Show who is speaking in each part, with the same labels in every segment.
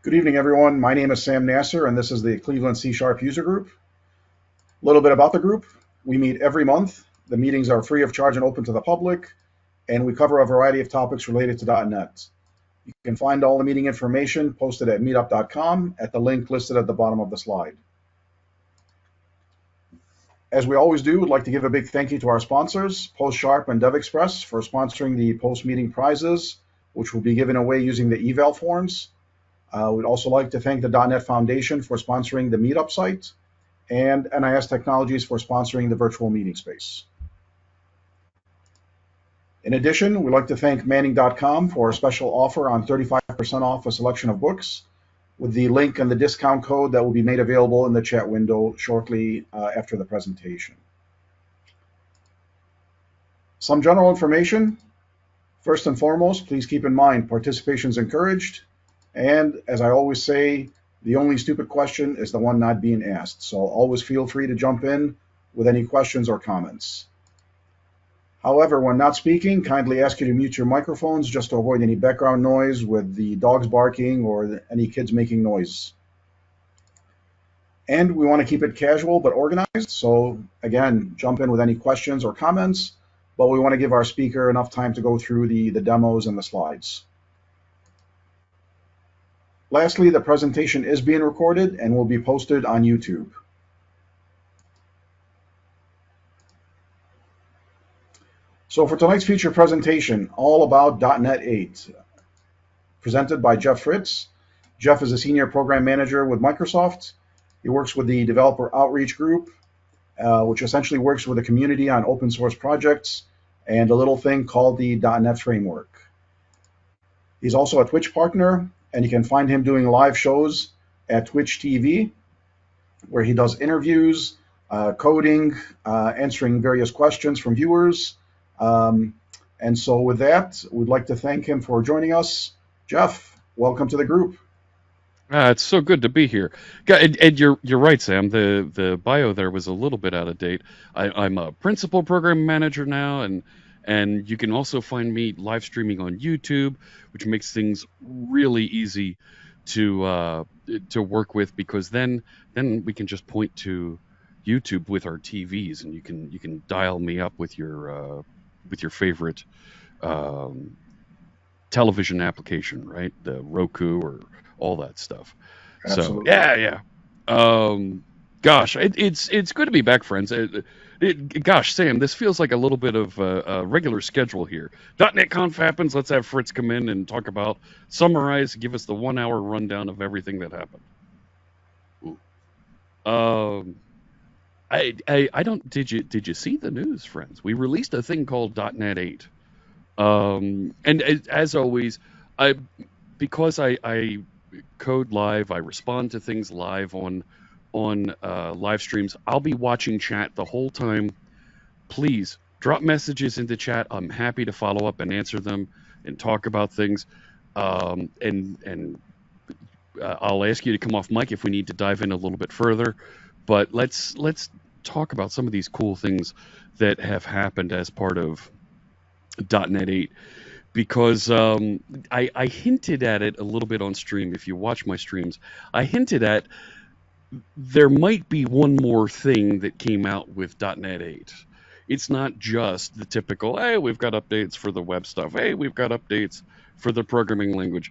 Speaker 1: Good evening, everyone. My name is Sam Nasser, and this is the Cleveland C# User Group. A little bit about the group. We meet every month. The meetings are free of charge and open to the public, and we cover a variety of topics related to .NET. You can find all the meeting information posted at meetup.com at the link listed at the bottom of the slide. As we always do, we'd like to give a big thank you to our sponsors, PostSharp and DevExpress, for sponsoring the post-meeting prizes, which will be given away using the eval forms. We'd also like to thank the .NET Foundation for sponsoring the Meetup site, and NIS Technologies for sponsoring the virtual meeting space. In addition, we'd like to thank Manning.com for a special offer on 35% off a selection of books, with the link and the discount code that will be made available in the chat window shortly after the presentation. Some general information. First and foremost, please keep in mind participation is encouraged. And as I always say, the only stupid question is the one not being asked. So always feel free to jump in with any questions or comments. However, when not speaking, kindly ask you to mute your microphones just to avoid any background noise with the dogs barking or any kids making noise. And we want to keep it casual but organized. So again, jump in with any questions or comments, but we want to give our speaker enough time to go through the demos and the slides. Lastly, the presentation is being recorded and will be posted on YouTube. So for tonight's feature presentation, all about .NET 8, presented by Jeff Fritz. Jeff is a senior program manager with Microsoft. He works with the developer outreach group, which essentially works with the community on open source projects and a little thing called the .NET framework. He's also a Twitch partner, and you can find him doing live shows at Twitch TV, where he does interviews, coding, answering various questions from viewers. And so with that, we'd like to thank him for joining us. Jeff, welcome to the group.
Speaker 2: It's so good to be here. And you're right, Sam. The bio there was a little bit out of date. I'm a principal program manager now, and you can also find me live streaming on YouTube, which makes things really easy to work with, because then we can just point to YouTube with our TVs, and you can dial me up with your favorite television application, right? The Roku or all that stuff.
Speaker 1: Absolutely.
Speaker 2: So yeah. Gosh, it's good to be back, friends. Gosh, Sam, this feels like a little bit of a regular schedule here. .NET Conf happens. Let's have Fritz come in and summarize, give us the 1 hour rundown of everything that happened. I don't. Did you see the news, friends? We released a thing called .NET 8. And as always, because I code live, I respond to things live on live streams. I'll be watching chat the whole time. Please drop messages into chat. I'm happy to follow up and answer them and talk about things. And I'll ask you to come off mic if we need to dive in a little bit further. But let's talk about some of these cool things that have happened as part of .NET 8. Because I hinted at it a little bit on stream. If you watch my streams, I hinted at there might be one more thing that came out with .NET 8. It's not just the typical, hey, we've got updates for the web stuff. Hey, we've got updates for the programming language.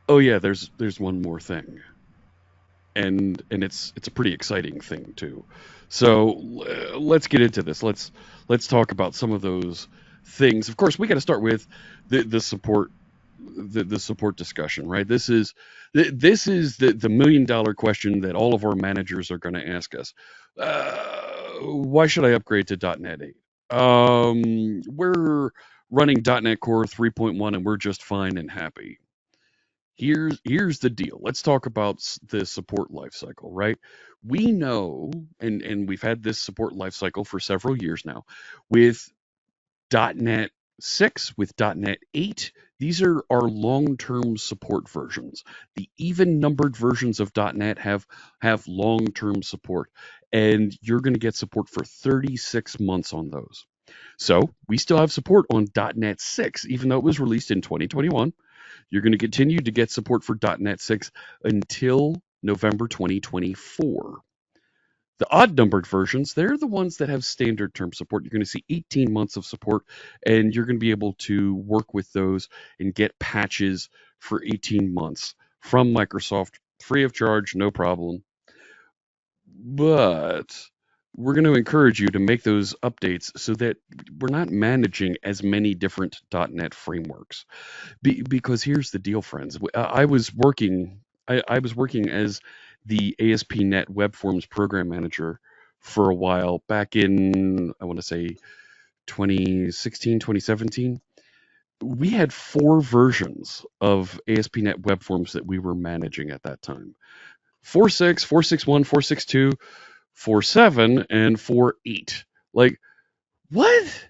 Speaker 2: Oh yeah, there's one more thing. And it's a pretty exciting thing too. So let's get into this. Let's talk about some of those things. Of course, we got to start with the support, the support discussion, right? This is the $1 million question that all of our managers are going to ask us. Why should I upgrade to .NET 8? We're running .NET Core 3.1 and we're just fine and happy. Here's the deal. Let's talk about the support lifecycle, right? We know, and we've had this support lifecycle for several years now, with .NET 6, with .NET 8, these are our long-term support versions. The even-numbered versions of .NET have long-term support, and you're going to get support for 36 months on those. So we still have support on .NET 6, even though it was released in 2021. You're going to continue to get support for .NET 6 until November 2024. The odd numbered versions, they're the ones that have standard term support. You're going to see 18 months of support, and you're going to be able to work with those and get patches for 18 months from Microsoft, free of charge, no problem. But we're going to encourage you to make those updates so that we're not managing as many different .NET frameworks. Because here's the deal, friends. I was working. I was working as the ASP.NET Web Forms program manager for a while back in, I want to say, 2016, 2017. We had 4 versions of ASP.NET Web Forms that we were managing at that time. 4.6, 4.6.1, 4.6.2, 4.7, and 4.8. Like, what?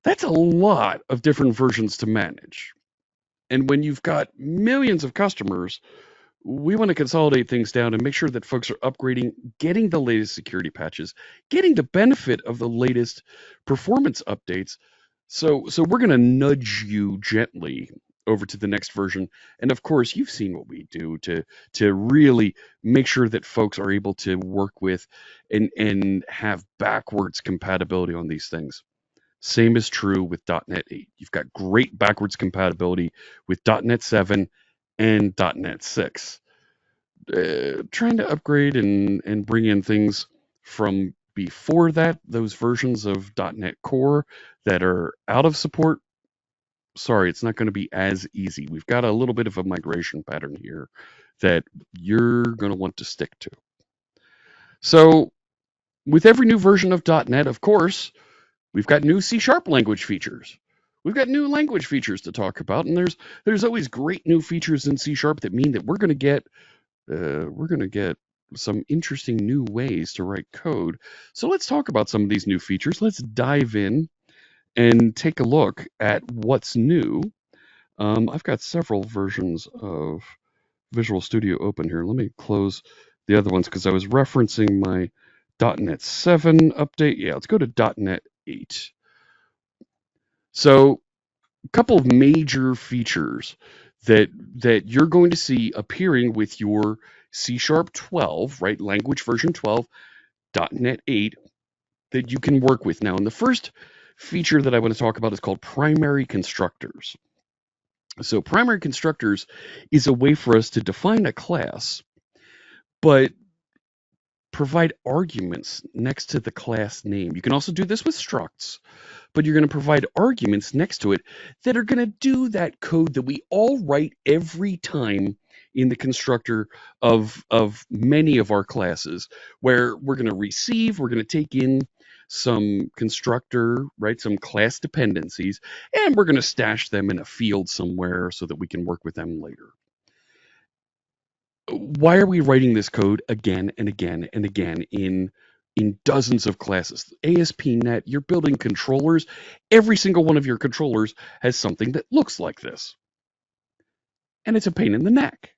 Speaker 2: That's a lot of different versions to manage. And when you've got millions of customers, we want to consolidate things down and make sure that folks are upgrading, getting the latest security patches, getting the benefit of the latest performance updates. So we're going to nudge you gently over to the next version. And of course, you've seen what we do to really make sure that folks are able to work with and have backwards compatibility on these things. Same is true with .NET 8. You've got great backwards compatibility with .NET 7 and .NET 6. Trying to upgrade and bring in things from before that, those versions of .NET Core that are out of support, sorry, it's not going to be as easy. We've got a little bit of a migration pattern here that you're going to want to stick to. So with every new version of .NET, of course, we've got new C# language features. We've got new language features to talk about, and there's always great new features in C# that mean that we're going to get some interesting new ways to write code. So let's talk about some of these new features. Let's dive in and take a look at what's new. I've got several versions of Visual Studio open here. Let me close the other ones because I was referencing my .NET 7 update. Yeah, let's go to .NET 8. So a couple of major features that you're going to see appearing with your C# 12, right, language version 12, .NET 8, that you can work with now. And the first feature that I want to talk about is called primary constructors. So primary constructors is a way for us to define a class, but provide arguments next to the class name. You can also do this with structs, but you're going to provide arguments next to it that are going to do that code that we all write every time in the constructor of many of our classes, where we're going to we're going to take in some constructor, right, some class dependencies, and we're going to stash them in a field somewhere so that we can work with them later. Why are we writing this code again and again and again in dozens of classes? ASP.NET, you're building controllers. Every single one of your controllers has something that looks like this. And it's a pain in the neck.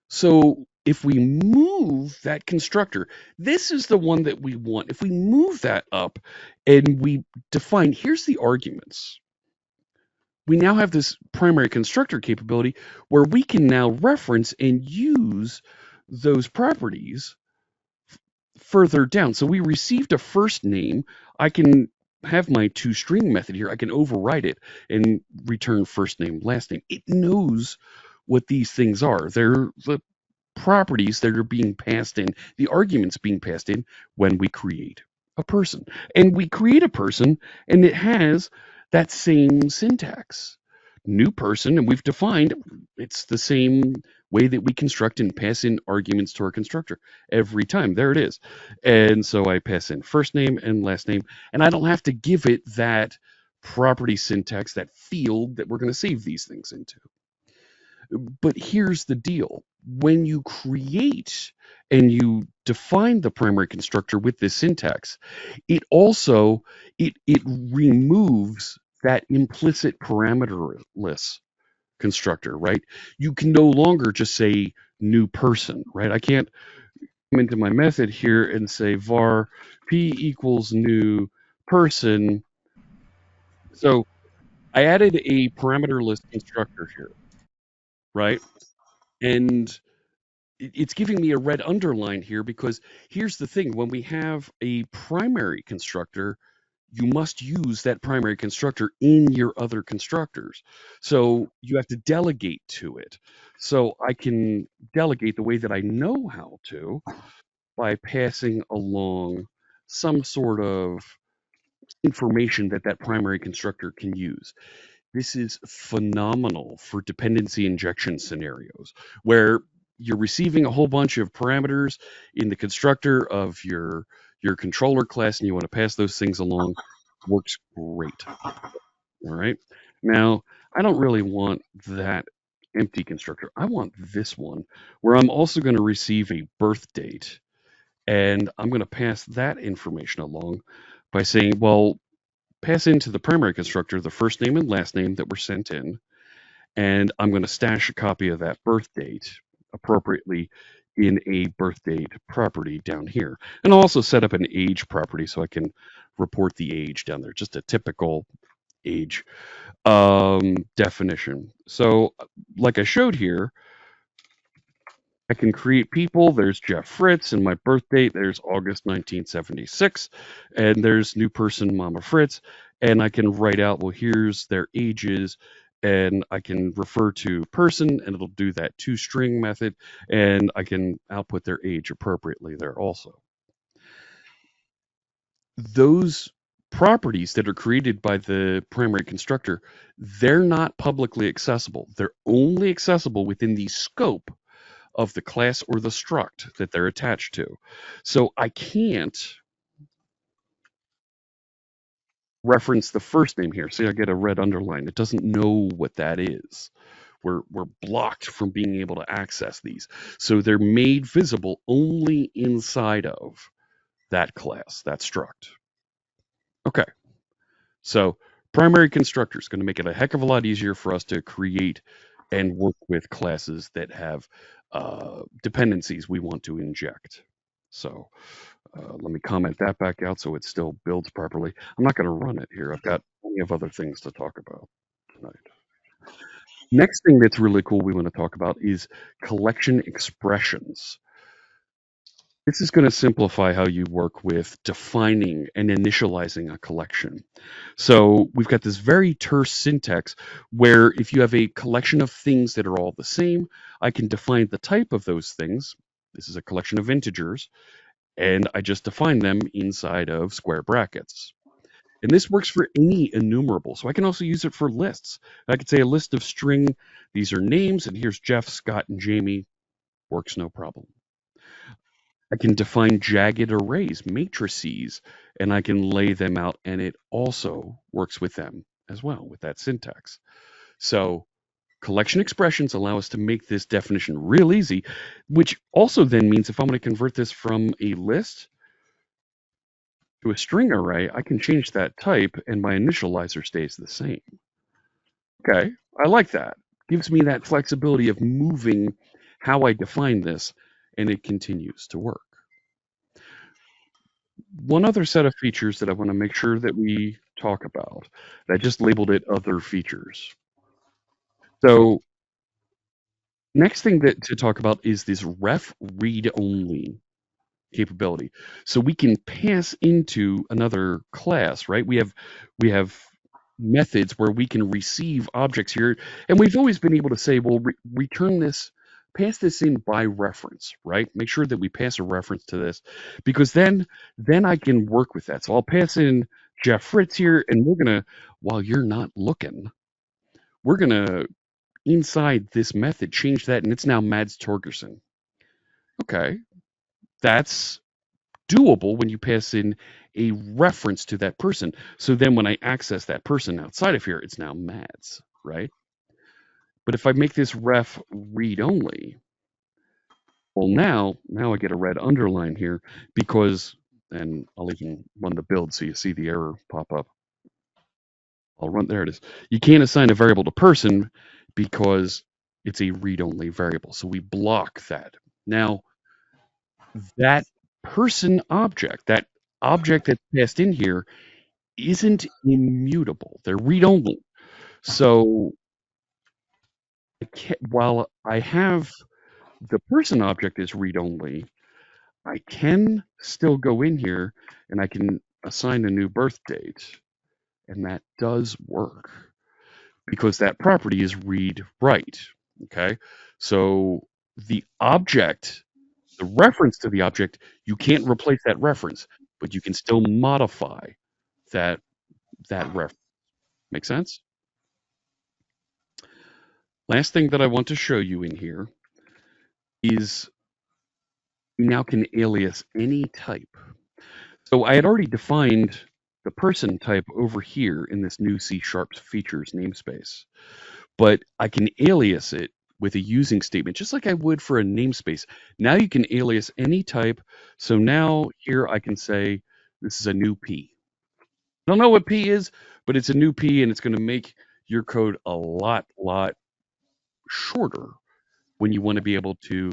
Speaker 2: So if we move that constructor, this is the one that we want. If we move that up and we define, here's the arguments. We now have this primary constructor capability where we can now reference and use those properties further down. So we received a first name. I can have my toString method here. I can override it and return first name, last name. It knows what these things are. They're the properties that are being passed in, the arguments being passed in when we create a person. And we create a person, and it has that same syntax. New person, and we've defined it's the same way that we construct and pass in arguments to our constructor every time. There it is. And so I pass in first name and last name, and I don't have to give it that property syntax, that field that we're going to save these things into. But here's the deal. When you create and you define the primary constructor with this syntax, it also it removes that implicit parameterless constructor, right? You can no longer just say new person, right? I can't come into my method here and say var p equals new person. So I added a parameterless constructor here, right? And it's giving me a red underline here because here's the thing. When we have a primary constructor, you must use that primary constructor in your other constructors. So you have to delegate to it. So I can delegate the way that I know how to by passing along some sort of information that that primary constructor can use. This is phenomenal for dependency injection scenarios where you're receiving a whole bunch of parameters in the constructor of your controller class and you want to pass those things along. Works great. All right. Now, I don't really want that empty constructor. I want this one where I'm also going to receive a birth date and I'm going to pass that information along by saying, well, pass into the primary constructor the first name and last name that were sent in, and I'm going to stash a copy of that birth date appropriately in a birth date property down here. And I'll also set up an age property so I can report the age down there, just a typical age definition. So, like I showed here, I can create people. There's Jeff Fritz, and my birth date, there's August 1976. And there's new person, Mama Fritz. And I can write out, well, here's their ages. And I can refer to person, and it'll do that toString method. And I can output their age appropriately there also. Those properties that are created by the primary constructor, they're not publicly accessible. They're only accessible within the scope of the class or the struct that they're attached to. So I can't reference the first name here. See, I get a red underline. It doesn't know what that is. We're blocked from being able to access these. So they're made visible only inside of that class, that struct. Okay. So primary constructor is going to make it a heck of a lot easier for us to create and work with classes that have dependencies we want to inject. So let me comment that back out so it still builds properly. I'm not going to run it here. I've got plenty of other things to talk about tonight. Next thing that's really cool we want to talk about is collection expressions. This is going to simplify how you work with defining and initializing a collection. So we've got this very terse syntax where if you have a collection of things that are all the same, I can define the type of those things. This is a collection of integers, and I just define them inside of square brackets. And this works for any enumerable. So I can also use it for lists. I could say a list of string, these are names, and here's Jeff, Scott, and Jamie. Works no problem. I can define jagged arrays, matrices, and I can lay them out, and it also works with them as well, with that syntax. So collection expressions allow us to make this definition real easy, which also then means if I'm going to convert this from a list to a string array, I can change that type and my initializer stays the same. Okay, I like that. Gives me that flexibility of moving how I define this, and it continues to work. One other set of features that I want to make sure that we talk about, I just labeled it other features. So next thing that to talk about is this ref read only capability. So we can pass into another class, right? We have methods where we can receive objects here, and we've always been able to say, well, return this, pass this in by reference, right? Make sure that we pass a reference to this, because then I can work with that. So I'll pass in Jeff Fritz here, and we're gonna, while you're not looking, we're gonna inside this method change that, and it's now Mads Torgerson. Okay, that's doable when you pass in a reference to that person. So then when I access that person outside of here, it's now Mads, right? But if I make this ref read only, well, now I get a red underline here because, and I'll even run the build so you see the error pop up. There it is. You can't assign a variable to person because it's a read-only variable. So we block that. Now, that person object, that object that's passed in here, isn't immutable. They're read-only. So while I have the person object is read only, I can still go in here and I can assign a new birth date, and that does work because that property is read write. Okay, so the object, the reference to the object, you can't replace that reference, but you can still modify that reference. Make sense? Last thing that I want to show you in here is you now can alias any type. So I had already defined the person type over here in this new C# features namespace, but I can alias it with a using statement, just like I would for a namespace. Now you can alias any type. So now here I can say this is a new P. I don't know what P is, but it's a new P, and it's going to make your code a lot shorter when you want to be able to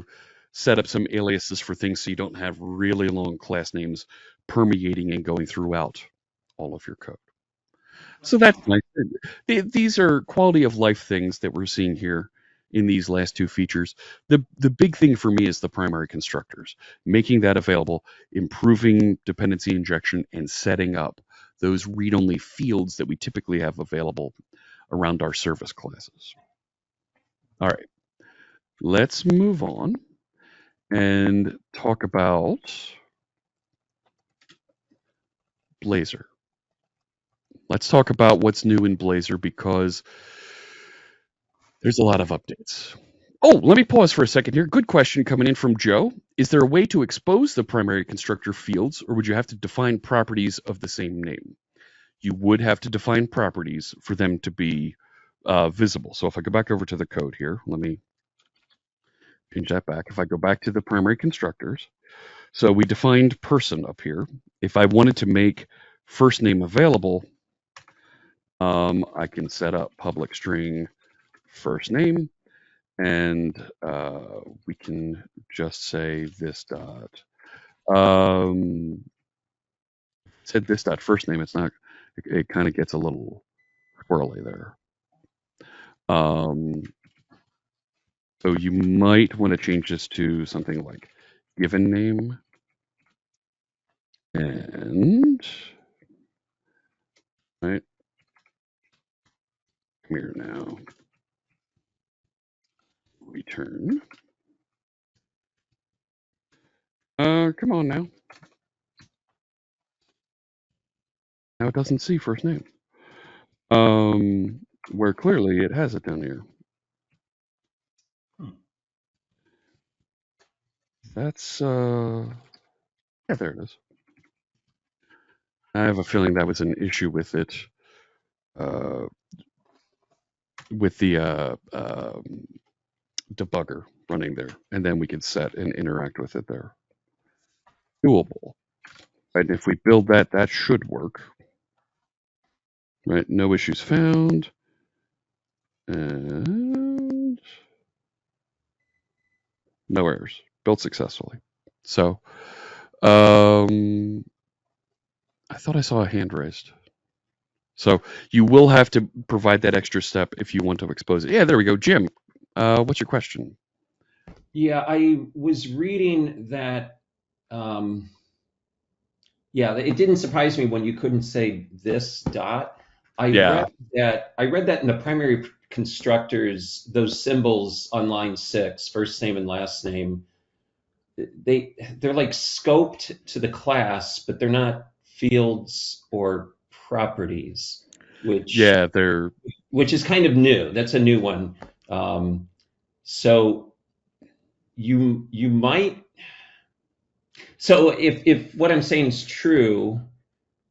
Speaker 2: set up some aliases for things so you don't have really long class names permeating and going throughout all of your code. So that's nice. These are quality of life things that we're seeing here in these last two features. The big thing for me is the primary constructors, making that available, improving dependency injection, and setting up those read-only fields that we typically have available around our service classes. All right, let's move on and talk about Blazor. Let's talk about what's new in Blazor because there's a lot of updates. Oh, let me pause for a second here. Good question coming in from Joe. Is there a way to expose the primary constructor fields, or would you have to define properties of the same name? You would have to define properties for them to be visible. So if I go back over to the code here, let me change that back. If I go back to the primary constructors, so we defined person up here. If I wanted to make first name available, I can set up public string first name, and we can just say this dot. Said this dot first name. It's not. It kind of gets a little squirrely there. So you might want to change this to something like given name, and right, come here now. Return. Come on now. Now it doesn't see first name. Where clearly it has it down here. That's yeah, there it is. I have a feeling that was an issue with it, with the debugger running there, and then we can set and interact with it there. Doable. Right, and if we build that, that should work. Right, no issues found. And no errors. Built successfully. So, I thought I saw a hand raised. So you will have to provide that extra step if you want to expose it. Yeah, there we go. Jim, what's your question?
Speaker 3: Yeah, I was reading that. Yeah, it didn't surprise me when you couldn't say this dot.
Speaker 2: Yeah.
Speaker 3: I read that in the primary constructors, those symbols on line 6, first name and last name, they're like scoped to the class, but they're not fields or properties,
Speaker 2: Yeah, they're
Speaker 3: which is kind of new. That's a new one. So you might. So if what I'm saying is true,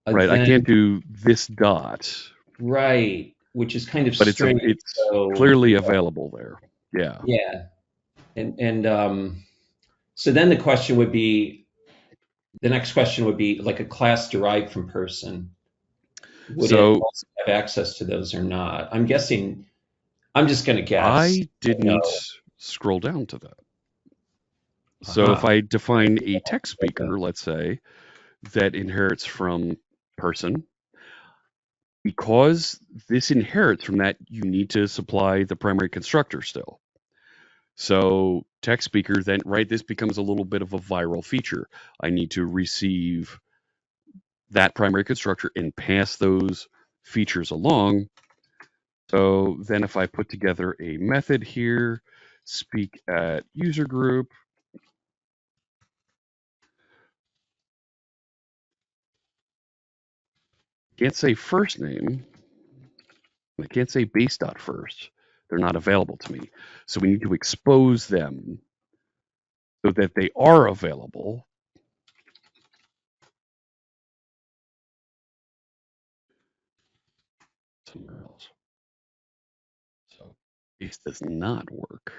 Speaker 2: right. I
Speaker 3: then
Speaker 2: can't do this dot,
Speaker 3: right, which is kind of
Speaker 2: but
Speaker 3: strange.
Speaker 2: it's
Speaker 3: So
Speaker 2: clearly available there. Yeah.
Speaker 3: yeah, and so then the next question would be like a class derived from person. Would it
Speaker 2: So
Speaker 3: also have access to those or not? I'm guessing. I'm just going to guess.
Speaker 2: I didn't scroll down to that. So if
Speaker 3: Uh-huh.
Speaker 2: I define a text speaker, let's say, that inherits from person, because this inherits from that, you need to supply the primary constructor still. So text speaker then, right, this becomes a little bit of a viral feature. I need to receive that primary constructor and pass those features along. So then if I put together a method here, speak at user group, can't say first name, I can't say base.first. They're not available to me. So we need to expose them so that they are available. Somewhere else. So base does not work,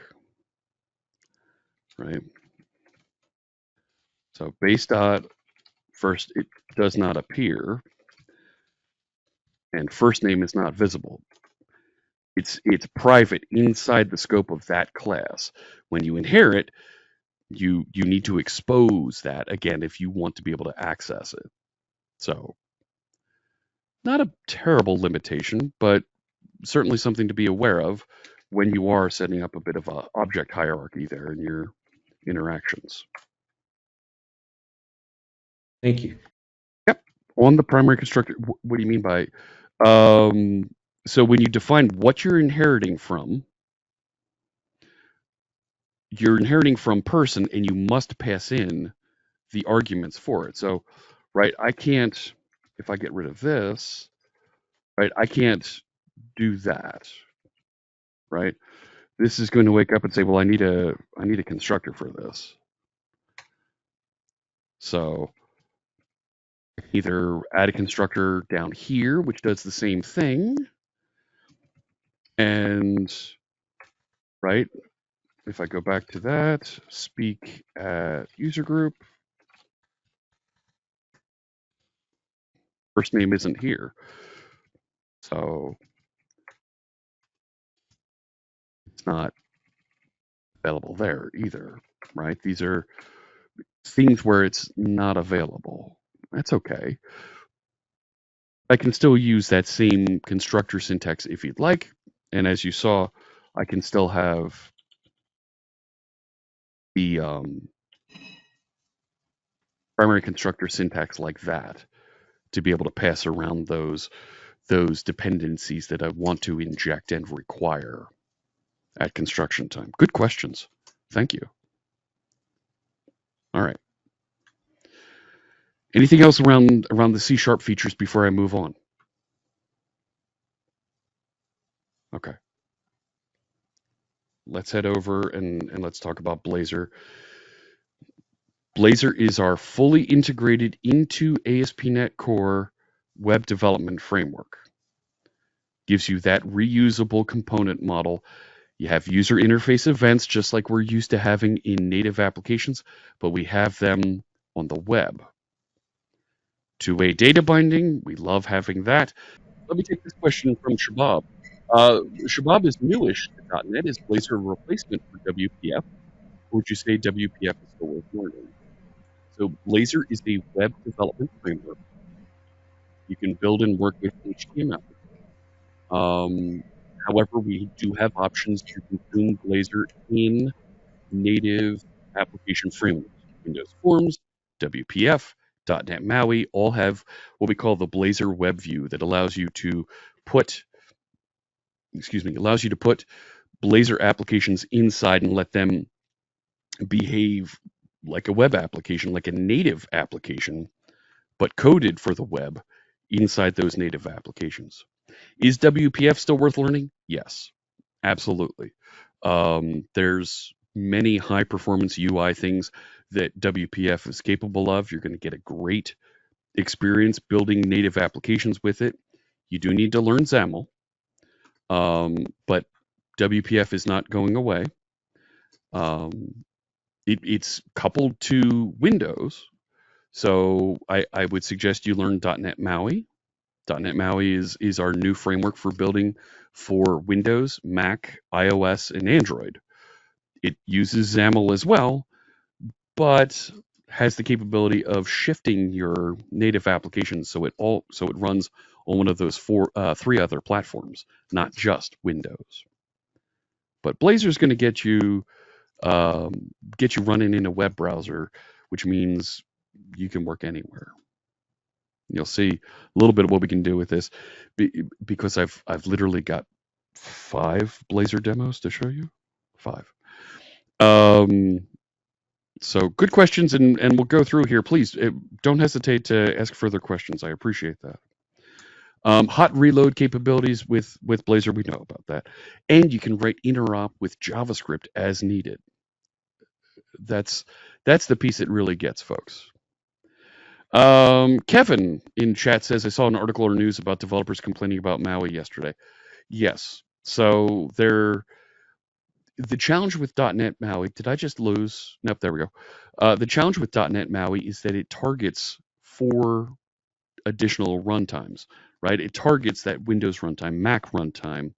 Speaker 2: right? So base dot first, it does not appear, and first name is not visible. It's private inside the scope of that class. When you inherit, you need to expose that again if you want to be able to access it. So not a terrible limitation, but certainly something to be aware of when you are setting up a bit of a object hierarchy there in your interactions.
Speaker 3: Thank you.
Speaker 2: Yep. On the primary constructor, what do you mean by? So when you define what you're inheriting from person, and you must pass in the arguments for it. So, right, I can't, if I get rid of this, right, I can't do that, right? This is going to wake up and say, well, I need a constructor for this. So either add a constructor down here, which does the same thing, and right, if I go back to that, speak at user group, first name isn't here. So it's not available there either, right? These are things where it's not available. That's okay. I can still use that same constructor syntax if you'd like. And as you saw, I can still have the primary constructor syntax like that to be able to pass around those dependencies that I want to inject and require at construction time. Good questions. Thank you. All right. Anything else around the C# features before I move on? Okay. Let's head over and let's talk about Blazor. Blazor is our fully integrated into ASP.NET Core web development framework. Gives you that reusable component model. You have user interface events just like we're used to having in native applications, but we have them on the web. Two-way data binding, we love having that. Let me take this question from Shabab. Shabab is newish to .NET. Is Blazor a replacement for WPF? Or would you say WPF is still worth learning? So Blazor is a web development framework. You can build and work with HTML. However, we do have options to consume Blazor in native application frameworks. Windows Forms, WPF, .NET MAUI all have what we call the Blazor web view that allows you to put Blazor applications inside and let them behave like a web application, like a native application, but coded for the web inside those native applications. Is WPF still worth learning? Yes, absolutely. There's many high performance UI things that WPF is capable of. You're going to get a great experience building native applications with it. You do need to learn XAML, but WPF is not going away. It's coupled to Windows, so I would suggest you learn .NET MAUI. .NET MAUI is our new framework for building for Windows, Mac, iOS, and Android. It uses XAML as well, but has the capability of shifting your native applications so it runs on one of those three other platforms, not just Windows. But Blazor is going to get you running in a web browser, which means you can work anywhere. You'll see a little bit of what we can do with this, because I've literally got 5 Blazor demos to show you. 5. So good questions, and we'll go through here. Please don't hesitate to ask further questions. I appreciate that. Hot reload capabilities with Blazor, we know about that. And you can write interop with JavaScript as needed. That's the piece that really gets folks. Kevin in chat says, I saw an article or news about developers complaining about Maui yesterday. Yes. So the challenge with .NET Maui, did I just lose? Nope, there we go. The challenge with .NET Maui is that it targets 4 additional runtimes, right? It targets that Windows runtime, Mac runtime,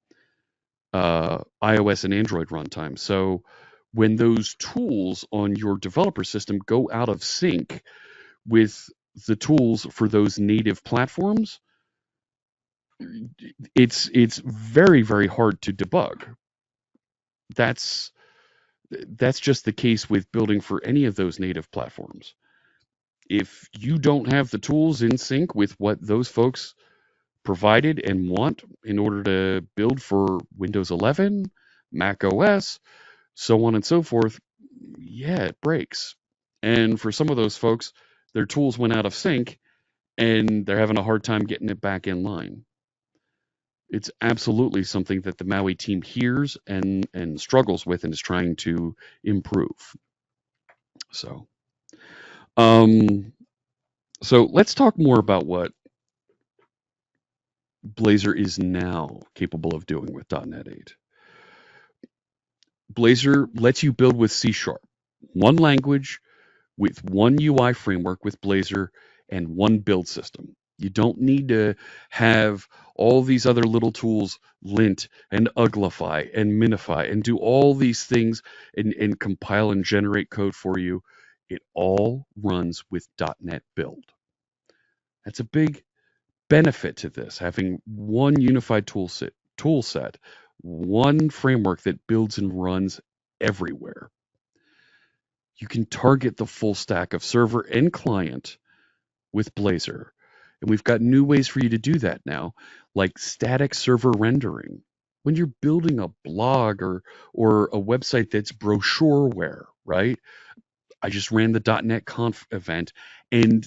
Speaker 2: iOS and Android runtime. So when those tools on your developer system go out of sync with the tools for those native platforms, it's very, very hard to debug. That's just the case with building for any of those native platforms. If you don't have the tools in sync with what those folks provided and want in order to build for Windows 11, Mac OS, so on and so forth, yeah, it breaks. And for some of those folks, their tools went out of sync and they're having a hard time getting it back in line. It's absolutely something that the Maui team hears and struggles with and is trying to improve. So let's talk more about what Blazor is now capable of doing with .NET 8. Blazor lets you build with C#, one language with one UI framework with Blazor and one build system. You don't need to have all these other little tools, lint and uglify and minify and do all these things and compile and generate code for you. It all runs with .NET Build. That's a big benefit to this, having one unified tool set, one framework that builds and runs everywhere. You can target the full stack of server and client with Blazor. And we've got new ways for you to do that now, like static server rendering. When you're building a blog or a website that's brochureware, right? I just ran the .NET Conf event, and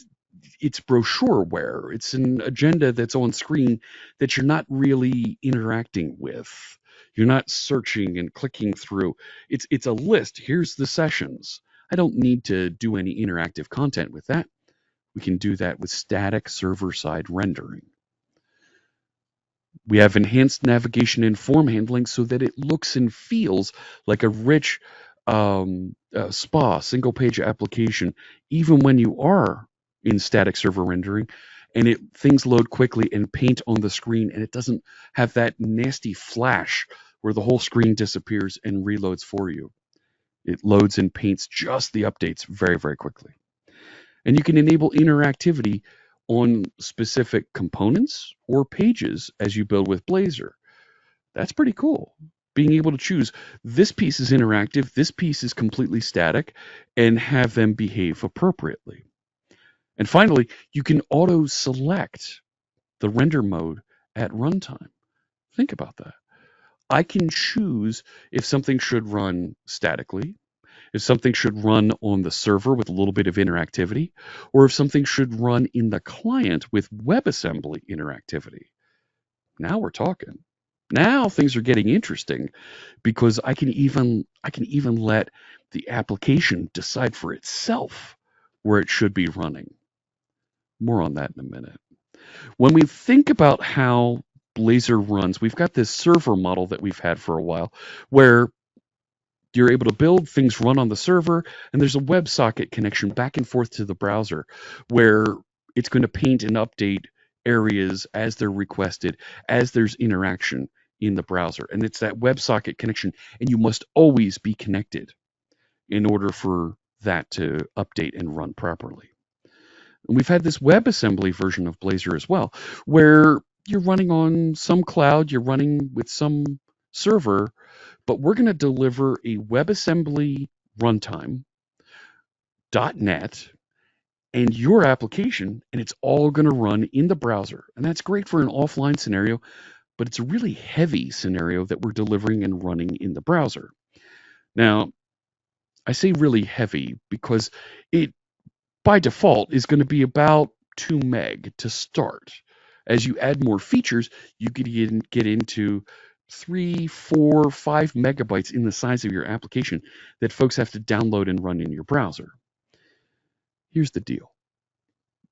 Speaker 2: it's brochureware. It's an agenda that's on screen that you're not really interacting with. You're not searching and clicking through. It's a list. Here's the sessions. I don't need to do any interactive content with that. We can do that with static server-side rendering. We have enhanced navigation and form handling so that it looks and feels like a rich SPA, single-page application, even when you are in static server rendering, and things load quickly and paint on the screen, and it doesn't have that nasty flash where the whole screen disappears and reloads for you. It loads and paints just the updates very, very quickly. And you can enable interactivity on specific components or pages as you build with Blazor. That's pretty cool. Being able to choose this piece is interactive, this piece is completely static, and have them behave appropriately. And finally, you can auto-select the render mode at runtime. Think about that. I can choose if something should run statically, if something should run on the server with a little bit of interactivity, or if something should run in the client with WebAssembly interactivity. Now we're talking. Now things are getting interesting because I can even let the application decide for itself where it should be running. More on that in a minute. When we think about how Blazor runs, we've got this server model that we've had for a while where you're able to build, things run on the server, and there's a WebSocket connection back and forth to the browser where it's going to paint and update areas as they're requested, as there's interaction in the browser. And it's that WebSocket connection, and you must always be connected in order for that to update and run properly. And we've had this WebAssembly version of Blazor as well, where you're running on some cloud, you're running with some server, but we're going to deliver a WebAssembly runtime, .NET, and your application, and it's all going to run in the browser. And that's great for an offline scenario, but it's a really heavy scenario that we're delivering and running in the browser. Now, I say really heavy because it, by default, is going to be about 2 meg to start. As you add more features, you get into 3, 4, 5 megabytes in the size of your application that folks have to download and run in your browser. Here's the deal.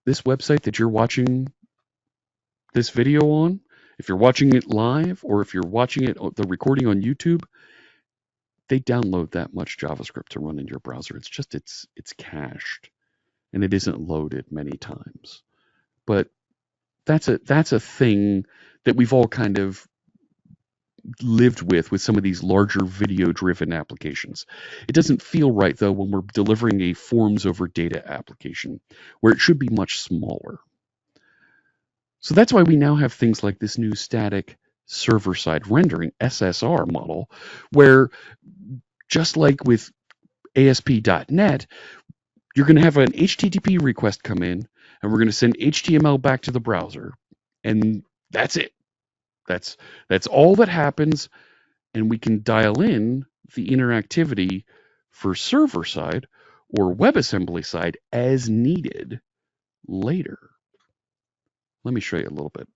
Speaker 2: This website that you're watching this video on, if you're watching it live or if you're watching it, the recording on YouTube, they download that much JavaScript to run in your browser. It's just, it's cached and it isn't loaded many times. But that's a thing that we've all kind of lived with some of these larger video-driven applications. It doesn't feel right, though, when we're delivering a forms over data application, where it should be much smaller. So that's why we now have things like this new static server-side rendering, SSR model, where just like with ASP.NET, you're going to have an HTTP request come in, and we're going to send HTML back to the browser, and that's it. That's all that happens, and we can dial in the interactivity for server side or WebAssembly side as needed later. Let me show you a little bit.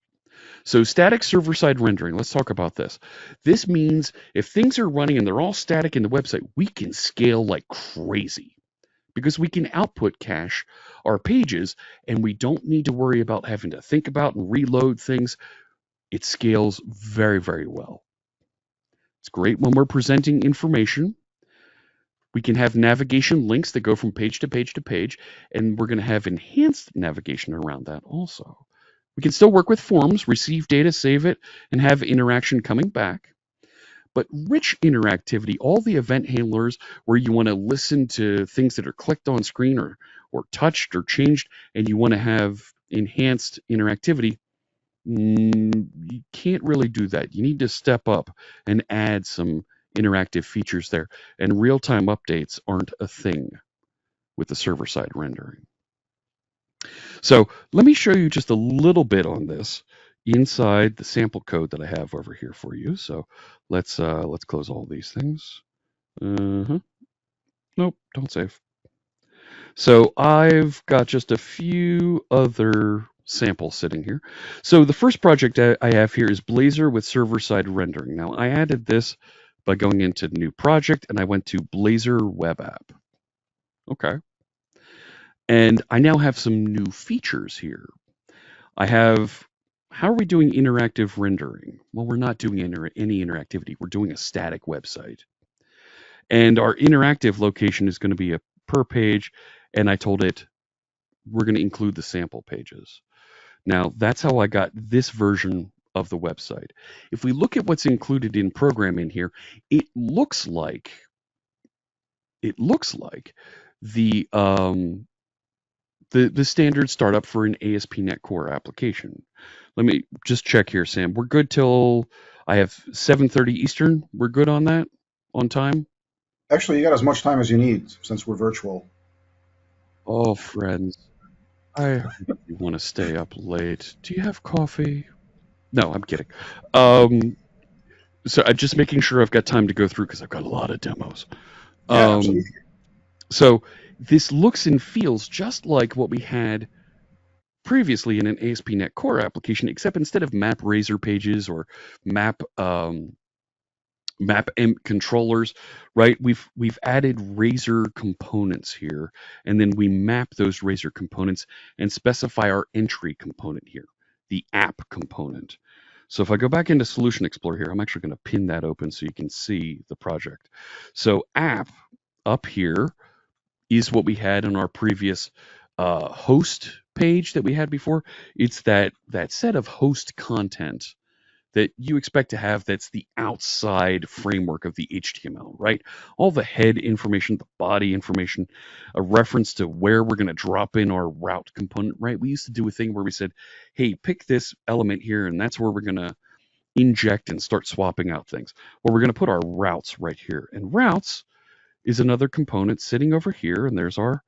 Speaker 2: So static server side rendering, let's talk about this. This means if things are running and they're all static in the website, we can scale like crazy because we can output cache our pages and we don't need to worry about having to think about and reload things. It scales very, very well. It's great when we're presenting information. We can have navigation links that go from page to page to page, and we're going to have enhanced navigation around that also. We can still work with forms, receive data, save it, and have interaction coming back. But rich interactivity, all the event handlers where you want to listen to things that are clicked on screen or touched or changed, and you want to have enhanced interactivity, you can't really do that. You need to step up and add some interactive features there. And real-time updates aren't a thing with the server-side rendering. So let me show you just a little bit on this inside the sample code that I have over here for you. So let's close all these things. Nope, don't save. So I've got just a few other samples sitting here. So the first project I have here is Blazor with server-side rendering. Now I added this by going into new project and I went to Blazor web app. Okay. And I now have some new features here. I have, how are we doing interactive rendering? Well, we're not doing any interactivity. We're doing a static website. And our interactive location is going to be a per page. And I told it, we're going to include the sample pages. Now, that's how I got this version of the website. If we look at what's included in programming here, it looks like the standard startup for an ASP.NET Core application. Let me just check here, Sam. We're good till I have 7:30 Eastern. We're good on that, on time?
Speaker 1: Actually, you got as much time as you need since we're virtual.
Speaker 2: Oh, friends, I heard you want to stay up late. Do you have coffee? No, I'm kidding. So I'm just making sure I've got time to go through because I've got a lot of demos.
Speaker 1: Yeah, absolutely.
Speaker 2: So this looks and feels just like what we had previously in an ASP.NET Core application, except instead of map razor pages or map controllers, right? We've added razor components here, and then we map those razor components and specify our entry component here, the app component. So if I go back into Solution Explorer here, I'm actually going to pin that open so you can see the project. So app up here is what we had on our previous host page that we had before. It's that set of host content that you expect to have that's the outside framework of the HTML, right? All the head information, the body information, a reference to where we're going to drop in our route component, right? We used to do a thing where we said, hey, pick this element here, and that's where we're going to inject and start swapping out things. Well, we're going to put our routes right here. And routes is another component sitting over here, and there's our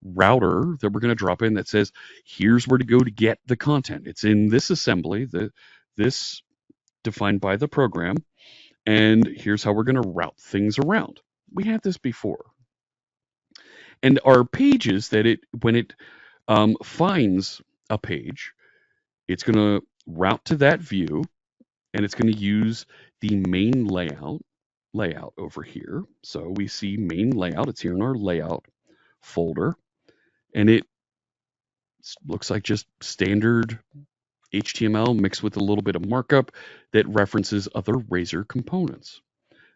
Speaker 2: router that we're going to drop in that says, here's where to go to get the content. It's in this assembly, this defined by the program, and here's how we're going to route things around. We had this before. And our pages that when it finds a page, it's going to route to that view, and it's going to use the main layout over here. So we see main layout. It's here in our layout folder, and it looks like just standard HTML mixed with a little bit of markup that references other Razor components.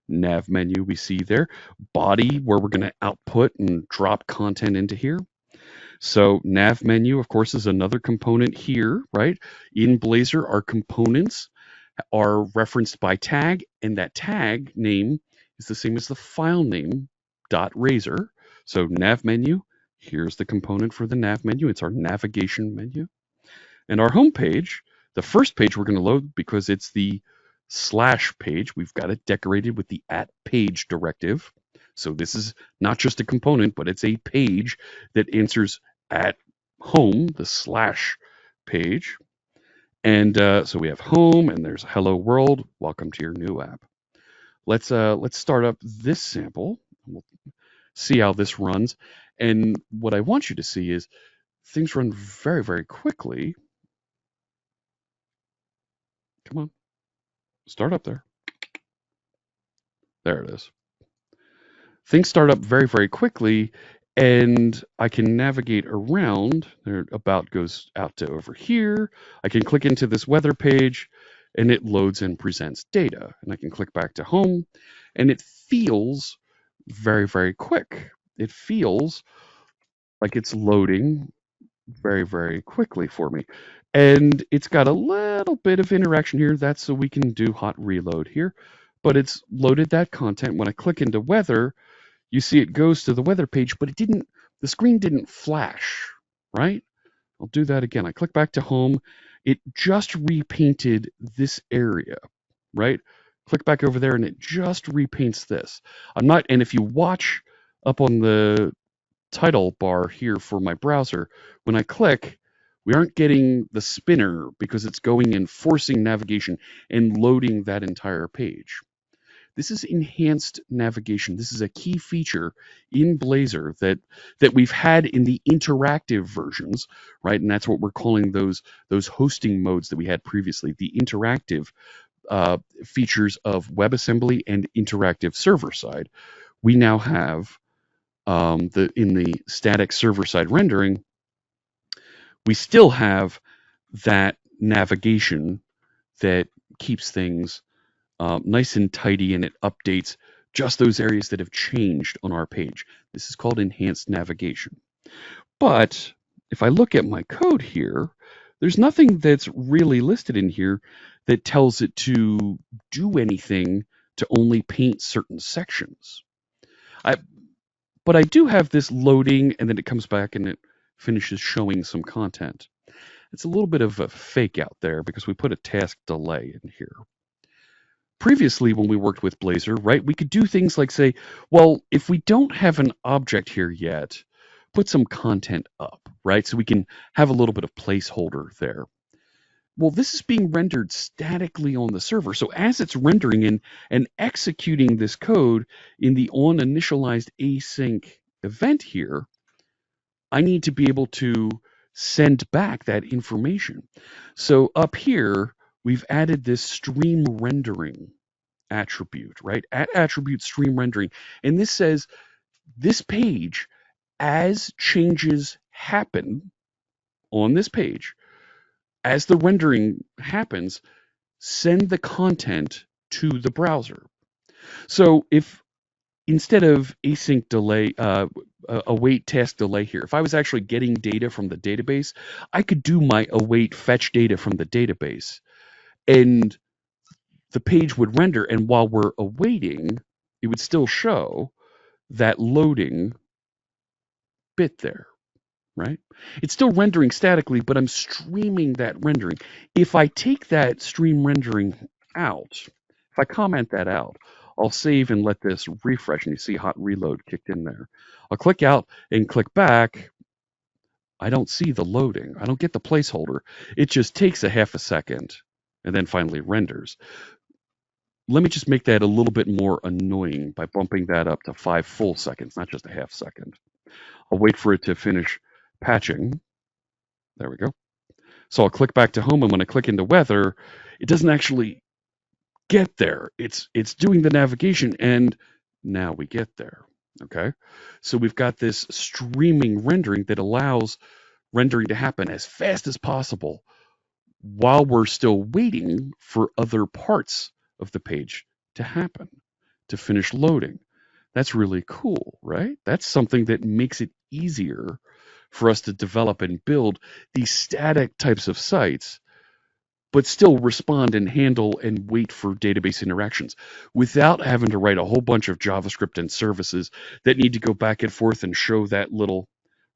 Speaker 2: Nav menu we see there. Body, where we're going to output and drop content into here. So nav menu, of course, is another component here, right? In Blazor, our components are referenced by tag, and that tag name is the same as the file name .razor. So nav menu, here's the component for the nav menu. It's our navigation menu. And our home page, the first page we're going to load because it's the slash page. We've got it decorated with the @page directive. So this is not just a component, but it's a page that answers at home, the slash page. And so we have home, and there's hello world. Welcome to your new app. Let's start up this sample. We'll see how this runs. And what I want you to see is things run very, very quickly. Come on, start up there. There it is. Things start up very, very quickly, and I can navigate around. There, about goes out to over here. I can click into this weather page, and it loads and presents data. And I can click back to home, and it feels very, very quick. It feels like it's loading very, very quickly for me. And it's got a little bit of interaction here. That's so we can do hot reload here. But it's loaded that content. When I click into weather, you see it goes to the weather page, but the screen didn't flash, right? I'll do that again. I click back to home. It just repainted this area, right? Click back over there and it just repaints this. And if you watch up on the title bar here for my browser, when I click, we aren't getting the spinner because it's going and forcing navigation and loading that entire page. This is enhanced navigation. This is a key feature in Blazor that we've had in the interactive versions, right? And that's what we're calling those hosting modes that we had previously, the interactive features of WebAssembly and interactive server side. We now have in the static server side rendering, we still have that navigation that keeps things nice and tidy, and it updates just those areas that have changed on our page. This is called enhanced navigation. But if I look at my code here, there's nothing that's really listed in here that tells it to do anything to only paint certain sections. But I do have this loading, and then it comes back and it finishes showing some content. It's a little bit of a fake out there because we put a task delay in here. Previously, when we worked with Blazor, right, we could do things like say, well, if we don't have an object here yet, put some content up, right? So we can have a little bit of placeholder there. Well, this is being rendered statically on the server. So as it's rendering in and executing this code in the onInitialized async event here, I need to be able to send back that information. So up here, we've added this stream rendering attribute, right? Attribute stream rendering. And this says this page, as changes happen on this page, as the rendering happens, send the content to the browser. So if instead of async delay, await task delay here, if I was actually getting data from the database, I could do my await fetch data from the database. And the page would render, and while we're awaiting, it would still show that loading bit there, right? It's still rendering statically, but I'm streaming that rendering. If I take that stream rendering out, if I comment that out, I'll save and let this refresh, and you see hot reload kicked in there. I'll click out and click back. I don't see the loading. I don't get the placeholder. It just takes a half a second and then finally renders. Let me just make that a little bit more annoying by bumping that up to 5 full seconds, not just a half second. I'll wait for it to finish patching. There we go. So I'll click back to home, and when I click into weather, it doesn't actually get there. It's doing the navigation, and now we get there. Okay. So we've got this streaming rendering that allows rendering to happen as fast as possible while we're still waiting for other parts of the page to happen, to finish loading. That's really cool, right? That's something that makes it easier for us to develop and build these static types of sites, but still respond and handle and wait for database interactions without having to write a whole bunch of JavaScript and services that need to go back and forth and show that little,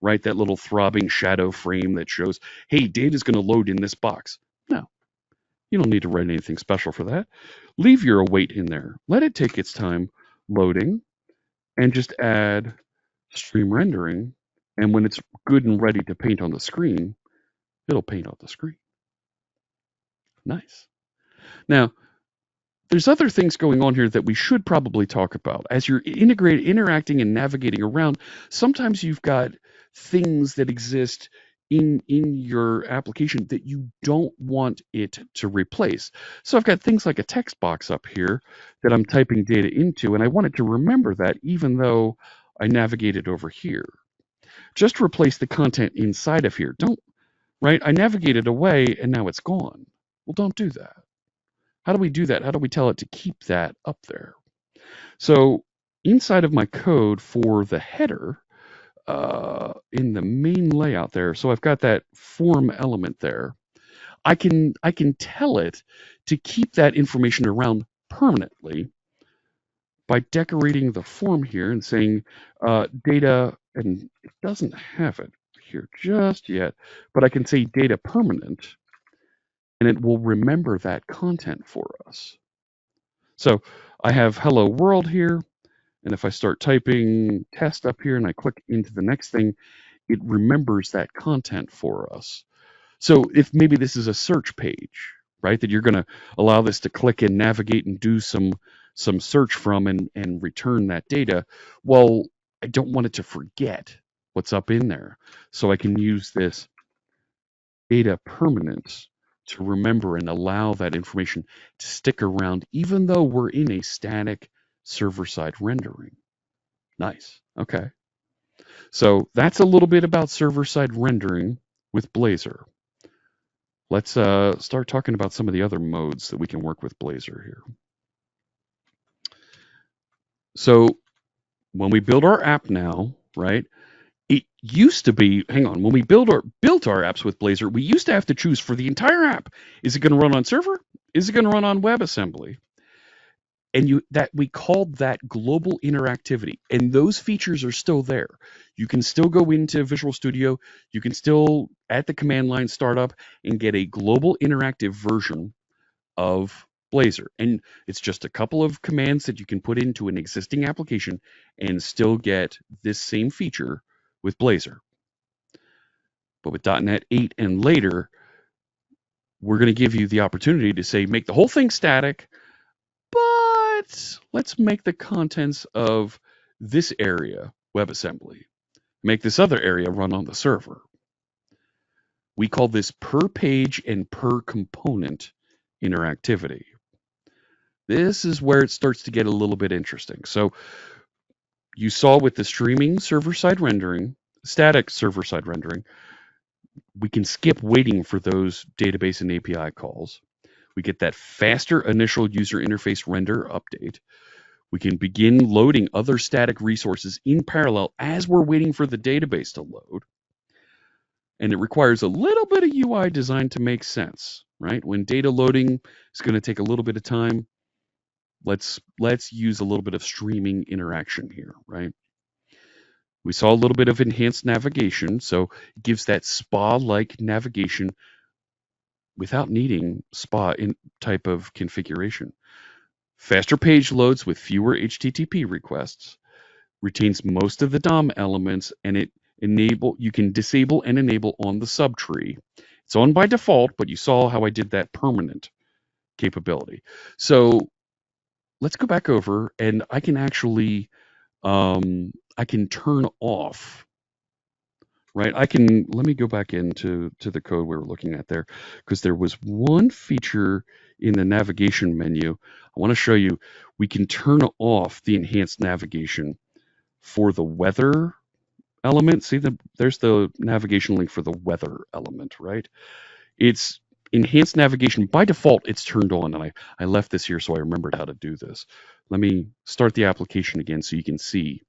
Speaker 2: right, that little throbbing shadow frame that shows, hey, data is going to load in this box. No, you don't need to write anything special for that. Leave your await in there. Let it take its time loading, and just add stream rendering. And when it's good and ready to paint on the screen, it'll paint on the screen. Nice. Now, there's other things going on here that we should probably talk about. As you're interacting and navigating around, sometimes you've got things that exist in your application that you don't want it to replace. So I've got things like a text box up here that I'm typing data into, and I want it to remember that even though I navigated over here. Just replace the content inside of here. Don't, right? I navigated away and now it's gone. Well, don't do that. How do we do that? How do we tell it to keep that up there? So inside of my code for the header, in the main layout there, so I've got that form element there. I can tell it to keep that information around permanently by decorating the form here and saying data, and it doesn't have it here just yet, but I can say data permanent, and it will remember that content for us. So I have hello world here, and if I start typing test up here and I click into the next thing, it remembers that content for us. So if maybe this is a search page, right, that you're going to allow this to click and navigate and do some search from and return that data, well, I don't want it to forget what's up in there. So I can use this data permanent to remember and allow that information to stick around even though we're in a static server-side rendering. Nice. Okay. So that's a little bit about server-side rendering with Blazor. Let's start talking about some of the other modes that we can work with Blazor here. So when we build our app now, right, it used to be, hang on, when we built our apps with Blazor, we used to have to choose for the entire app. Is it going to run on server? Is it going to run on WebAssembly? And we called that global interactivity. And those features are still there. You can still go into Visual Studio. You can still, at the command line, start up and get a global interactive version of Blazor. And it's just a couple of commands that you can put into an existing application and still get this same feature with Blazor. But with .NET 8 and later, we're going to give you the opportunity to say, make the whole thing static, but let's make the contents of this area WebAssembly. Make this other area run on the server. We call this per page and per component interactivity. This is where it starts to get a little bit interesting. So you saw with the streaming server-side rendering, static server-side rendering, we can skip waiting for those database and API calls. We get that faster initial user interface render update. We can begin loading other static resources in parallel as we're waiting for the database to load. And it requires a little bit of UI design to make sense, right? When data loading It's going to take a little bit of time. Let's use a little bit of streaming interaction here, right? We saw a little bit of enhanced navigation, so it gives that spa-like navigation without needing spa in type of configuration. Faster page loads with fewer HTTP requests, retains most of the DOM elements, and you can disable and enable on the subtree. It's on by default, but you saw how I did that permanent capability. So let's go back over, and I can actually I can turn off. Right, let me go back into the code we were looking at there, because there was one feature in the navigation menu. I want to show you. We can turn off the enhanced navigation for the weather element. See, there's the navigation link for the weather element, right? It's enhanced navigation. By default, it's turned on, and I left this here so I remembered how to do this. Let me start the application again so you can see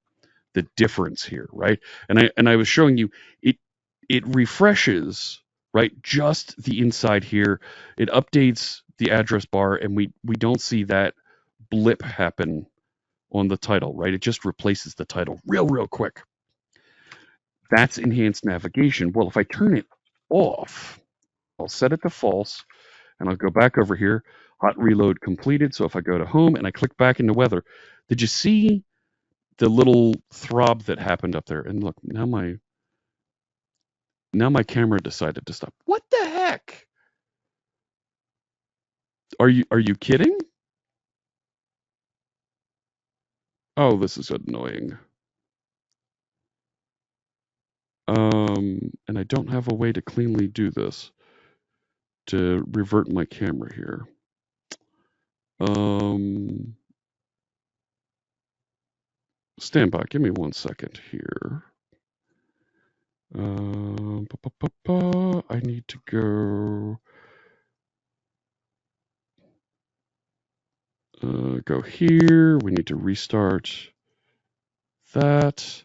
Speaker 2: the difference here, right? And I was showing you it refreshes, right, just the inside here. It updates the address bar, and we don't see that blip happen on the title, right? It just replaces the title real quick. That's enhanced navigation. Well, if I turn it off, I'll set it to false, and I'll go back over here. Hot reload completed. So if I go to home and I click back into weather, did you see the little throb that happened up there? And look, now my camera decided to stop. What the heck? Are you kidding? Oh, this is annoying. And I don't have a way to cleanly do this, to revert my camera here. Stand by. Give me 1 second here. I need to go here. We need to restart that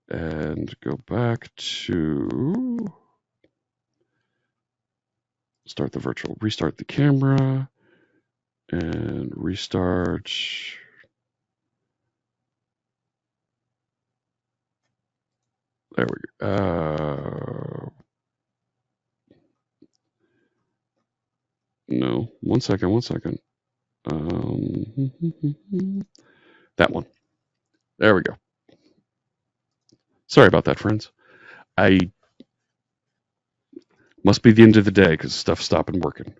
Speaker 2: and go back to start the virtual, restart the camera and restart. There we go. No, 1 second, 1 second. That one. There we go. Sorry about that, friends. I must be the end of the day because stuff's stopping working.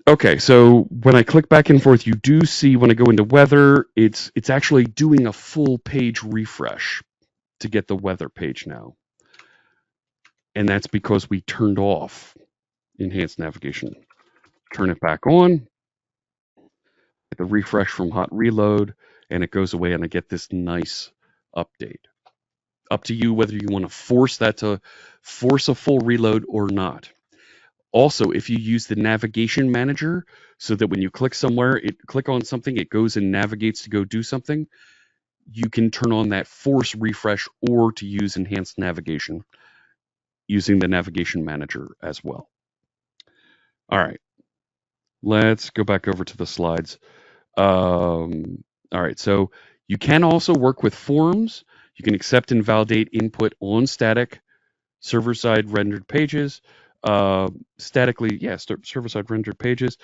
Speaker 2: Okay, so when I click back and forth, you do see when I go into weather, it's actually doing a full page refresh to get the weather page now. And that's because we turned off enhanced navigation. Turn it back on, get the refresh from hot reload, and it goes away and I get this nice update. Up to you whether you want to force a full reload or not. Also, if you use the navigation manager so that when you click somewhere, click on something, it goes and navigates to go do something, you can turn on that force refresh or to use enhanced navigation using the navigation manager as well. All right, let's go back over to the slides. All right, so you can also work with forms. You can accept and validate input on static server-side rendered pages. Statically, server-side rendered pages.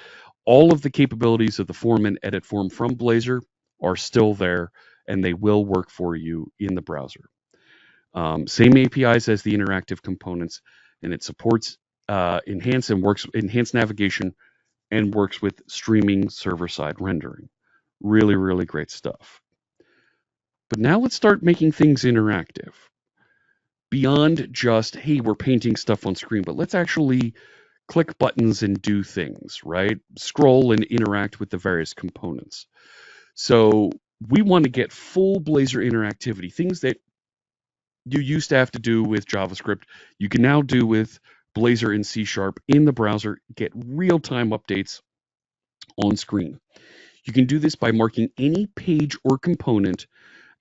Speaker 2: All of the capabilities of the form and edit form from Blazor are still there, and they will work for you in the browser. Same APIs as the interactive components, and it supports enhanced navigation and works with streaming server-side rendering. Really, really great stuff. But now let's start making things interactive. Beyond just, hey, we're painting stuff on screen, but let's actually click buttons and do things, right? Scroll and interact with the various components. So we want to get full Blazor interactivity, things that you used to have to do with JavaScript. You can now do with Blazor and C# in the browser, get real-time updates on screen. You can do this by marking any page or component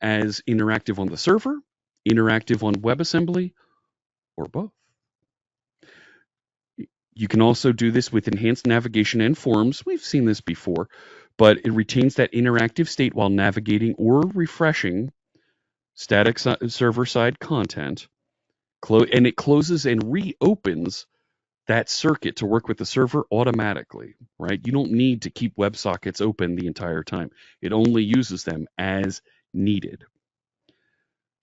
Speaker 2: as interactive on the server, interactive on WebAssembly, or both. You can also do this with enhanced navigation and forms. We've seen this before, but it retains that interactive state while navigating or refreshing static server-side content. And it closes and reopens that circuit to work with the server automatically, right? You don't need to keep WebSockets open the entire time. It only uses them as needed.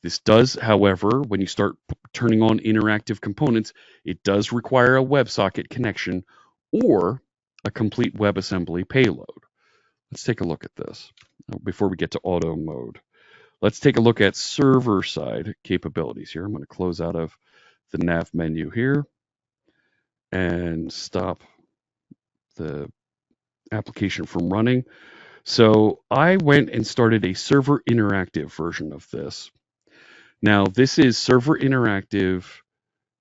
Speaker 2: This does, however, when you start turning on interactive components, it does require a WebSocket connection or a complete WebAssembly payload. Let's take a look at this before we get to auto mode. Let's take a look at server-side capabilities here. I'm going to close out of the nav menu here and stop the application from running. So I went and started a server interactive version of this. Now, this is server interactive.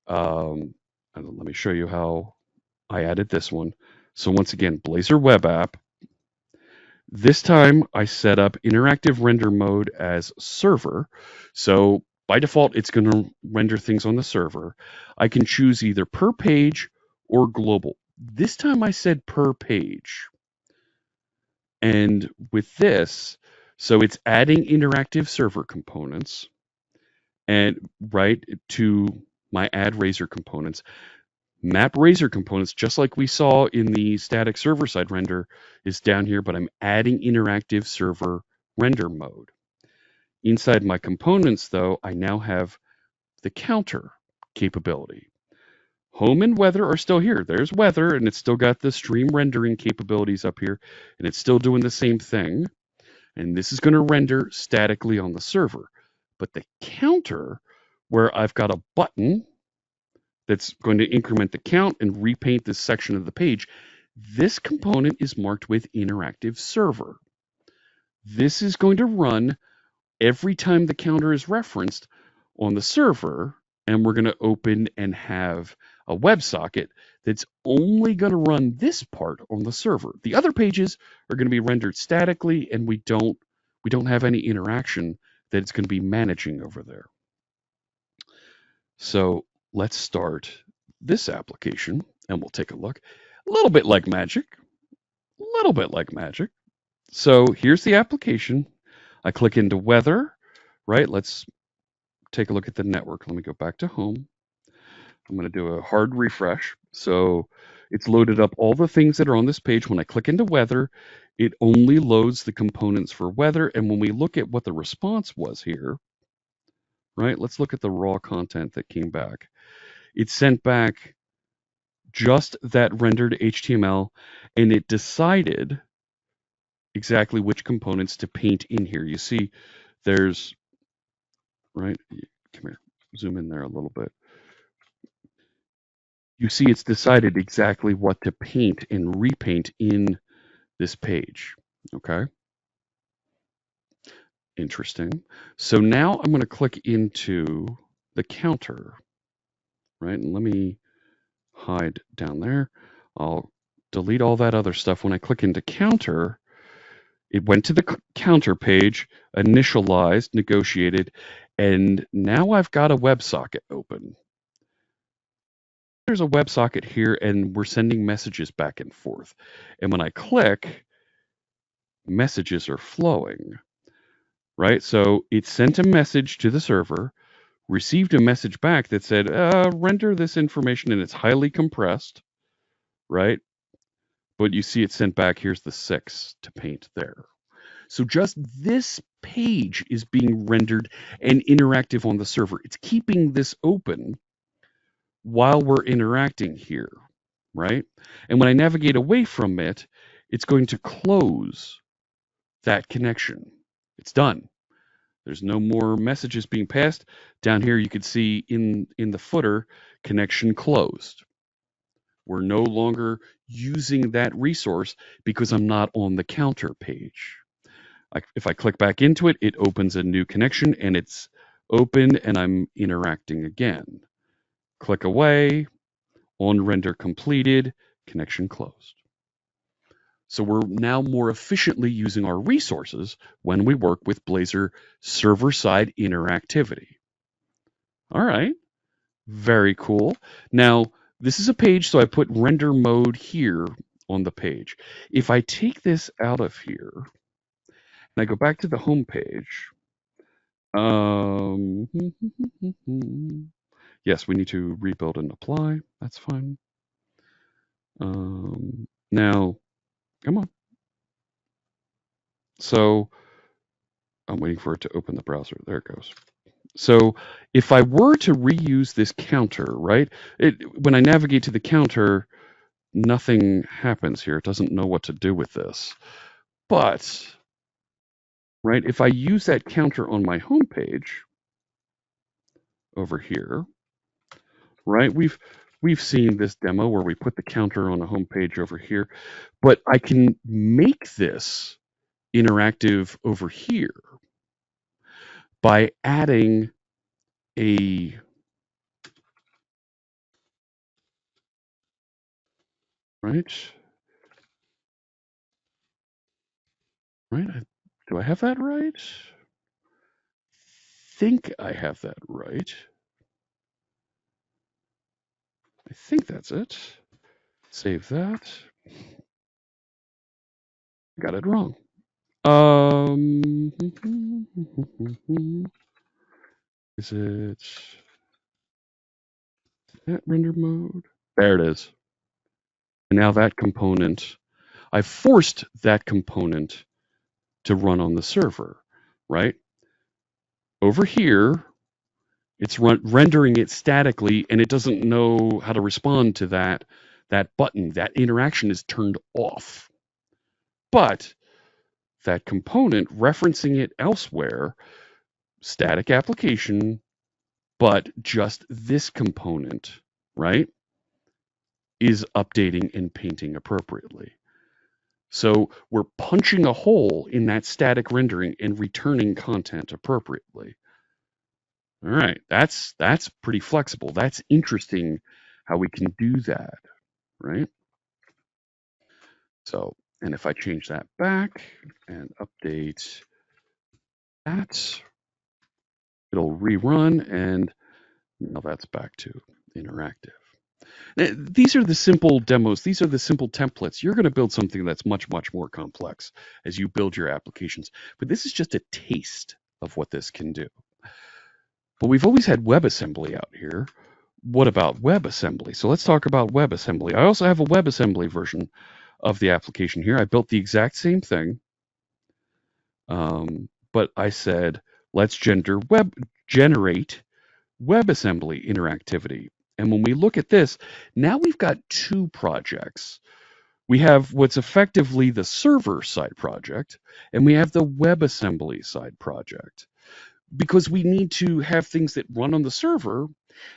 Speaker 2: Let me show you how I added this one. So once again, Blazor web app. This time I set up interactive render mode as server. So by default, it's going to render things on the server. I can choose either per page or global. This time I said per page. And with this, so it's adding interactive server components and right to my add razor components. Map razor components, just like we saw in the static server side render, is down here, but I'm adding interactive server render mode. Inside my components, though, I now have the counter capability. Home and weather are still here. There's weather, and it's still got the stream rendering capabilities up here, and it's still doing the same thing. And this is going to render statically on the server. But the counter, where I've got a button that's going to increment the count and repaint this section of the page, this component is marked with interactive server. This is going to run every time the counter is referenced on the server, and we're going to open and have a WebSocket that's only going to run this part on the server. The other pages are going to be rendered statically, and we don't have any interaction that it's going to be managing over there. So let's start this application, and we'll take a look. A little bit like magic. So here's the application. I click into weather, right? Let's take a look at the network. Let me go back to home. I'm going to do a hard refresh. So it's loaded up all the things that are on this page. When I click into weather, it only loads the components for weather. And when we look at what the response was here, right? Let's look at the raw content that came back. It sent back just that rendered HTML, and it decided exactly which components to paint in here. You see there's, right? Come here, zoom in there a little bit. You see it's decided exactly what to paint and repaint in this page, okay? Interesting. So now I'm going to click into the counter, right? And let me hide down there. I'll delete all that other stuff. When I click into counter, it went to the counter page, initialized, negotiated, and now I've got a WebSocket open. There's a WebSocket here, and we're sending messages back and forth. And when I click, messages are flowing, right? So it sent a message to the server, received a message back that said, render this information, and it's highly compressed, right? But you see it sent back, here's the 6 to paint there. So just this page is being rendered and interactive on the server. It's keeping this open while we're interacting here, right? And when I navigate away from it, it's going to close that connection. It's done. There's no more messages being passed. Down here, you can see in the footer, connection closed. We're no longer using that resource because I'm not on the counter page. If I click back into it, it opens a new connection, and it's open, and I'm interacting again. Click away, on render completed, connection closed. So we're now more efficiently using our resources when we work with Blazor server-side interactivity. All right, very cool. Now, this is a page, so I put render mode here on the page. If I take this out of here and I go back to the home page, yes, we need to rebuild and apply. That's fine. Now, come on. So I'm waiting for it to open the browser. There it goes. So if I were to reuse this counter, right, when I navigate to the counter, nothing happens here. It doesn't know what to do with this. But, right, if I use that counter on my home page over here, right, we've seen this demo where we put the counter on a home page over here, but I can make this interactive over here by adding a right. Do I have that right? Think I have that right. I think that's it. Save that. Got it wrong. Is it that render mode? There it is. And now that component, I forced that component to run on the server, right? Over here, it's rendering it statically, and it doesn't know how to respond to that button. That interaction is turned off. But that component, referencing it elsewhere, static application, but just this component, right, is updating and painting appropriately. So we're punching a hole in that static rendering and returning content appropriately. All right, that's pretty flexible. That's interesting how we can do that, right? So, and if I change that back and update that, it'll rerun, and now that's back to interactive. These are the simple demos. These are the simple templates. You're going to build something that's much, much more complex as you build your applications. But this is just a taste of what this can do. But we've always had WebAssembly out here. What about WebAssembly? So let's talk about WebAssembly. I also have a WebAssembly version of the application here. I built the exact same thing. But I said, let's generate WebAssembly interactivity. And when we look at this, now we've got two projects. We have what's effectively the server side project, and we have the WebAssembly side project. Because we need to have things that run on the server,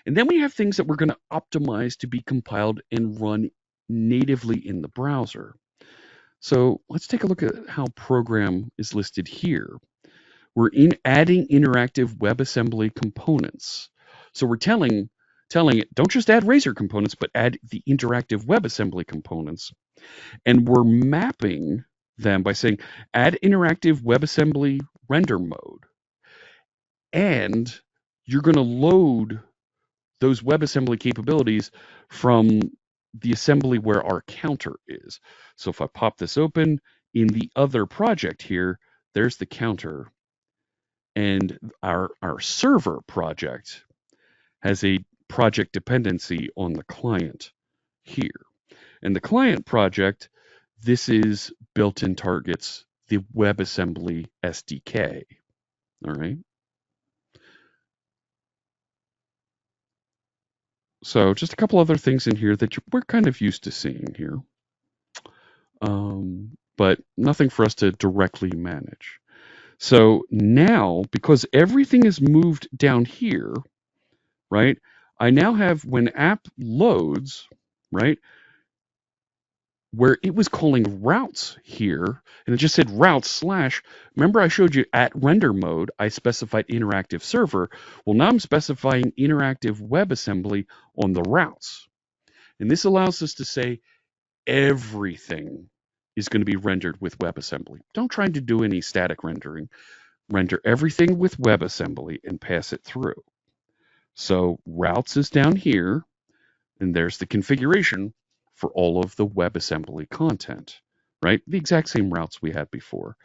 Speaker 2: and then we have things that we're going to optimize to be compiled and run natively in the browser. So let's take a look at how program is listed here. We're adding interactive WebAssembly components. So we're telling it, don't just add Razor components, but add the interactive WebAssembly components. And we're mapping them by saying, add interactive WebAssembly render mode. And you're going to load those WebAssembly capabilities from the assembly where our counter is. So if I pop this open, in the other project here, there's the counter. And our server project has a project dependency on the client here. And the client project, this is built-in targets the WebAssembly SDK. All right. So just a couple other things in here that we're kind of used to seeing here. But nothing for us to directly manage. So now, because everything is moved down here, right, I now have, when app loads, right, where it was calling routes here, and it just said routes / remember I showed you at render mode, I specified interactive server. Well, now I'm specifying interactive WebAssembly on the routes. And this allows us to say everything is going to be rendered with WebAssembly. Don't try to do any static rendering. Render everything with WebAssembly and pass it through. So routes is down here. And there's the configuration for all of the WebAssembly content, right? The exact same routes we had before.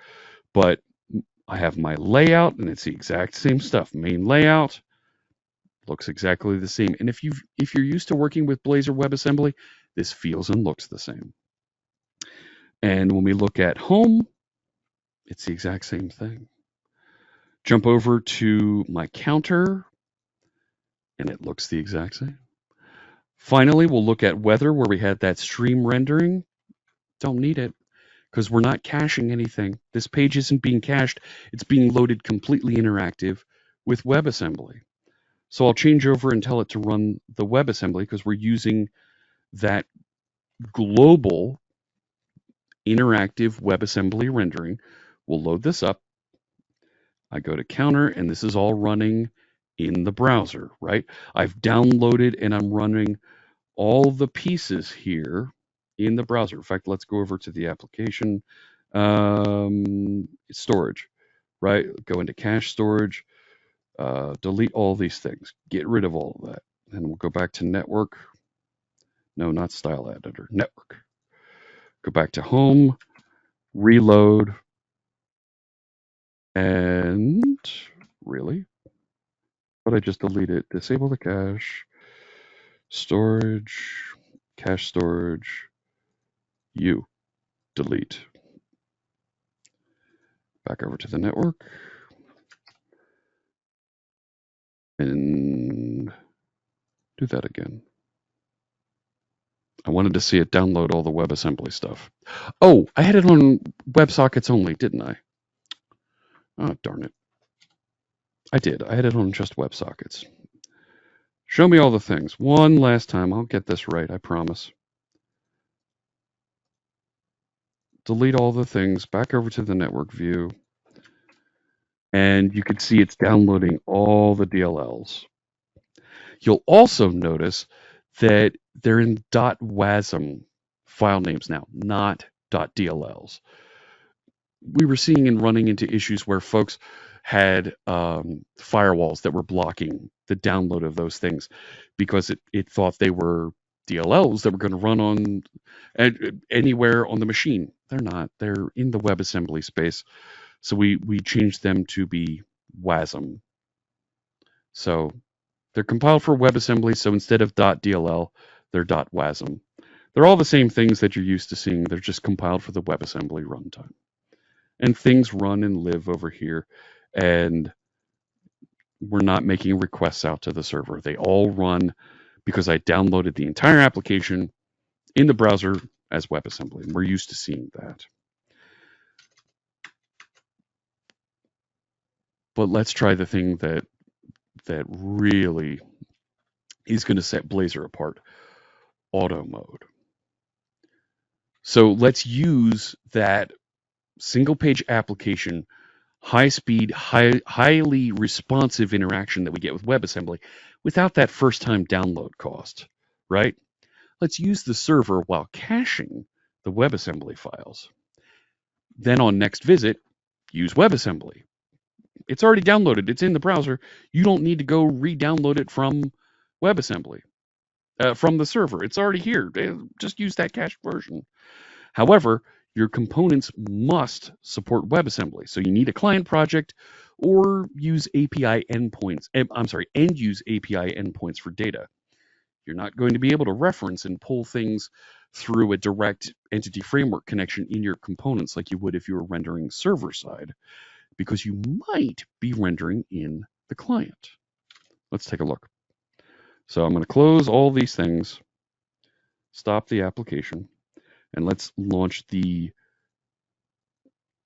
Speaker 2: But I have my layout, and it's the exact same stuff. Main layout looks exactly the same. And if you're used to working with Blazor WebAssembly, this feels and looks the same. And when we look at home, it's the exact same thing. Jump over to my counter, and it looks the exact same. Finally, we'll look at weather, where we had that stream rendering. Don't need it because we're not caching anything. This page isn't being cached. It's being loaded completely interactive with WebAssembly. So I'll change over and tell it to run the WebAssembly because we're using that global interactive WebAssembly rendering. We'll load this up. I go to counter, and this is all running in the browser, right? I've downloaded and I'm running all the pieces here in the browser. In fact, let's go over to the application storage, right? Go into cache storage, delete all these things, get rid of all of that. And we'll go back to network. No, not style editor, network. Go back to home, reload, and really? But I just deleted, disable the cache, storage, cache storage, delete. Back over to the network. And do that again. I wanted to see it download all the WebAssembly stuff. Oh, I had it on WebSockets only, didn't I? Oh, darn it. I did. I had it on just WebSockets. Show me all the things. One last time. I'll get this right, I promise. Delete all the things. Back over to the network view. And you can see it's downloading all the DLLs. You'll also notice that they're in .wasm file names now, not .dlls. We were seeing and running into issues where folks had firewalls that were blocking the download of those things because it thought they were DLLs that were going to run on anywhere on the machine. They're not. They're in the WebAssembly space. So we changed them to be WASM. So they're compiled for WebAssembly, so instead of .dll, they're .wasm. They're all the same things that you're used to seeing. They're just compiled for the WebAssembly runtime. And things run and live over here, and we're not making requests out to the server. They all run because I downloaded the entire application in the browser as WebAssembly, and we're used to seeing that. But let's try the thing that really is going to set Blazor apart, auto mode. So let's use that single page application, high speed, highly responsive interaction that we get with WebAssembly without that first time download cost, right? Let's use the server while caching the WebAssembly files. Then on next visit, use WebAssembly. It's already downloaded. It's in the browser. You don't need to go re-download it from WebAssembly, from the server. It's already here. Just use that cached version. However, your components must support WebAssembly. So you need a client project or use API endpoints. And use API endpoints for data. You're not going to be able to reference and pull things through a direct entity framework connection in your components like you would if you were rendering server side, because you might be rendering in the client. Let's take a look. So I'm going to close all these things, stop the application, and let's launch the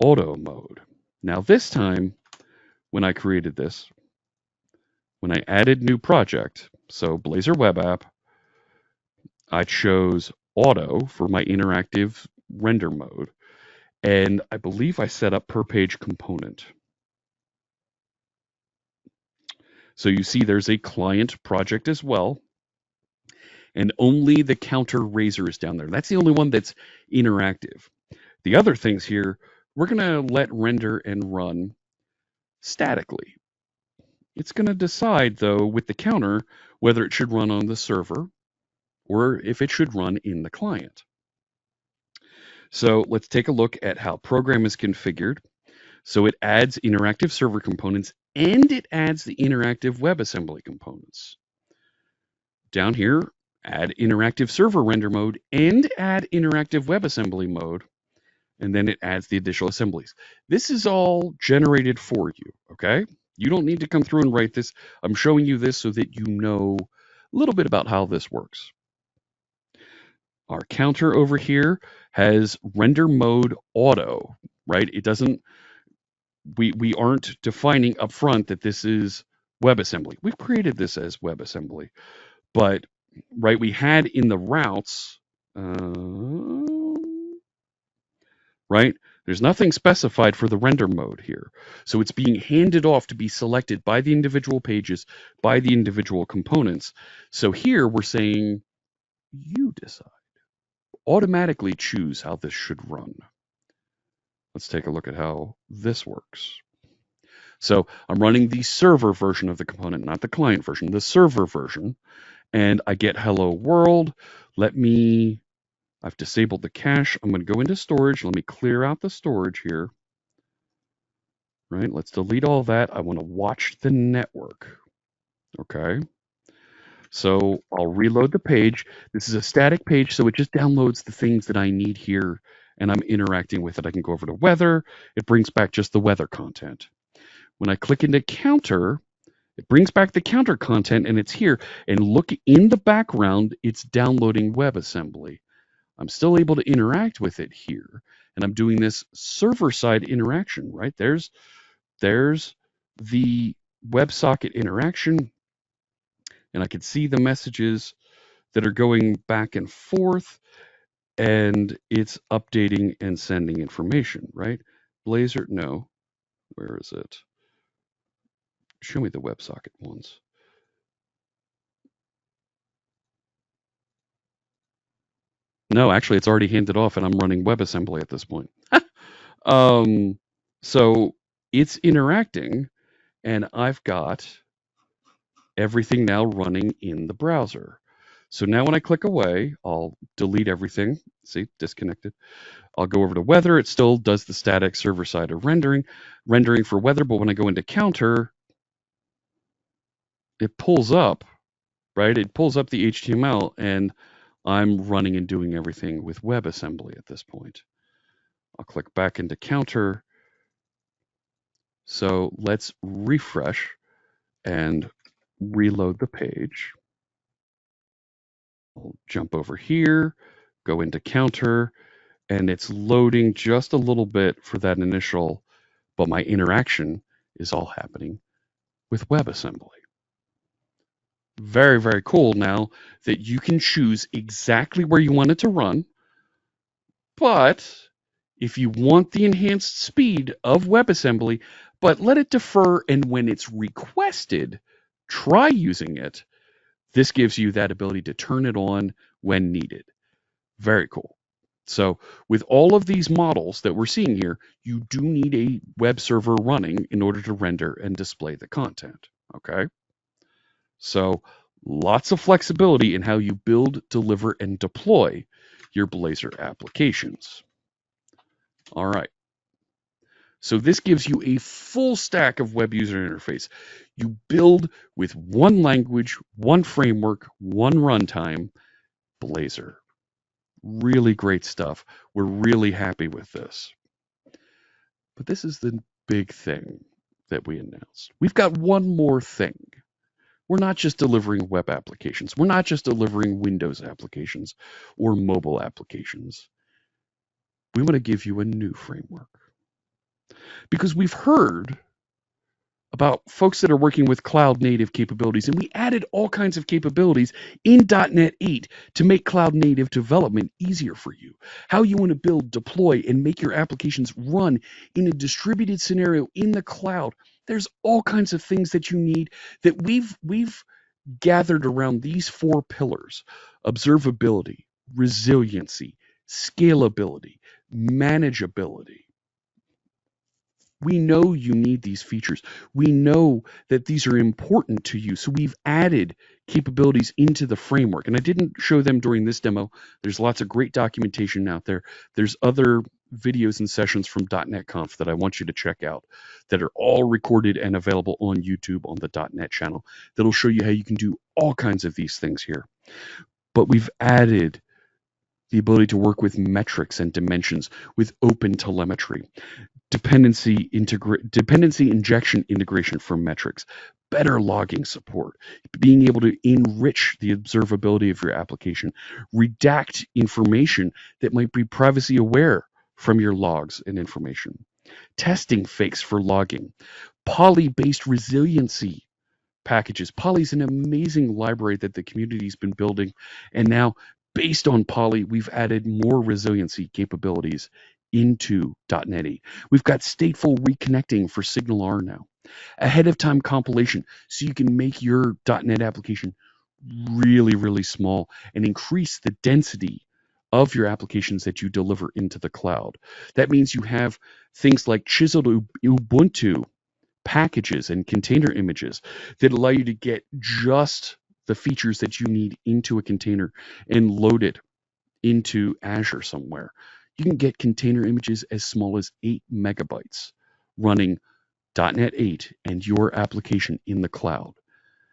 Speaker 2: auto mode. Now this time, when I created this, when I added new project, so Blazor web app, I chose auto for my interactive render mode, and I believe I set up per page component. So you see there's a client project as well, and only the counter razor is down there. That's the only one that's interactive. The other things here, we're going to let render and run statically. It's going to decide, though, with the counter, whether it should run on the server or if it should run in the client. So let's take a look at how program is configured. So it adds interactive server components and it adds the interactive WebAssembly components. Down here, add interactive server render mode and add interactive WebAssembly mode. And then it adds the additional assemblies. This is all generated for you, okay? You don't need to come through and write this. I'm showing you this so that you know a little bit about how this works. Our counter over here has render mode auto, right? It doesn't, we aren't defining up front that this is WebAssembly. We've created this as WebAssembly, but right, we had in the routes, right? There's nothing specified for the render mode here. So it's being handed off to be selected by the individual pages, by the individual components. So here we're saying, you decide. Automatically choose how this should run. Let's take a look at how this works. So I'm running the server version of the component, not the client version, the server version. And I get hello world. I've disabled the cache. I'm going to go into storage. Let me clear out the storage here. Right, let's delete all that. I want to watch the network. Okay. So I'll reload the page. This is a static page, so it just downloads the things that I need here, and I'm interacting with it. I can go over to weather. It brings back just the weather content. When I click into counter, it brings back the counter content, and it's here. And look in the background, it's downloading WebAssembly. I'm still able to interact with it here, and I'm doing this server-side interaction, right? There's the WebSocket interaction, and I can see the messages that are going back and forth, and it's updating and sending information, right? Blazor, no. Where is it? Show me the WebSocket ones. No, actually, it's already handed off, and I'm running WebAssembly at this point. So it's interacting, and I've got everything now running in the browser. So now when I click away, I'll delete everything. See, disconnected. I'll go over to weather. It still does the static server side of rendering for weather. But when I go into counter, it pulls up, right? It pulls up the HTML, and I'm running and doing everything with WebAssembly at this point. I'll click back into counter. So let's refresh and reload the page. I'll jump over here, go into counter, and it's loading just a little bit for that initial, but my interaction is all happening with WebAssembly. Very, very cool now that you can choose exactly where you want it to run, but if you want the enhanced speed of WebAssembly, but let it defer, and when it's requested, try using it, this gives you that ability to turn it on when needed. Very cool. So with all of these models that we're seeing here, you do need a web server running in order to render and display the content, okay? So lots of flexibility in how you build, deliver, and deploy your Blazor applications. All right. So this gives you a full stack of web user interface. You build with one language, one framework, one runtime, Blazor. Really great stuff. We're really happy with this. But this is the big thing that we announced. We've got one more thing. We're not just delivering web applications. We're not just delivering Windows applications or mobile applications. We want to give you a new framework. Because we've heard about folks that are working with cloud native capabilities, and we added all kinds of capabilities in .NET 8 to make cloud native development easier for you. How you want to build, deploy, and make your applications run in a distributed scenario in the cloud. There's all kinds of things that you need that we've gathered around these four pillars: observability, resiliency, scalability, manageability. We know you need these features. We know that these are important to you. So we've added capabilities into the framework. And I didn't show them during this demo. There's lots of great documentation out there. There's other videos and sessions from .NET Conf that I want you to check out that are all recorded and available on YouTube on the .NET channel that'll show you how you can do all kinds of these things here. But we've added the ability to work with metrics and dimensions with open telemetry, dependency injection integration for metrics, better logging support, being able to enrich the observability of your application, redact information that might be privacy aware from your logs and information, testing fakes for logging, poly-based resiliency packages. Poly's an amazing library that the community's been building, and now based on Poly, we've added more resiliency capabilities into .NET 8. We've got stateful reconnecting for SignalR now. Ahead of time compilation, so you can make your .NET application really, really small and increase the density of your applications that you deliver into the cloud. That means you have things like chiseled Ubuntu packages and container images that allow you to get just the features that you need into a container and load it into Azure somewhere. You can get container images as small as 8 megabytes running .NET 8 and your application in the cloud.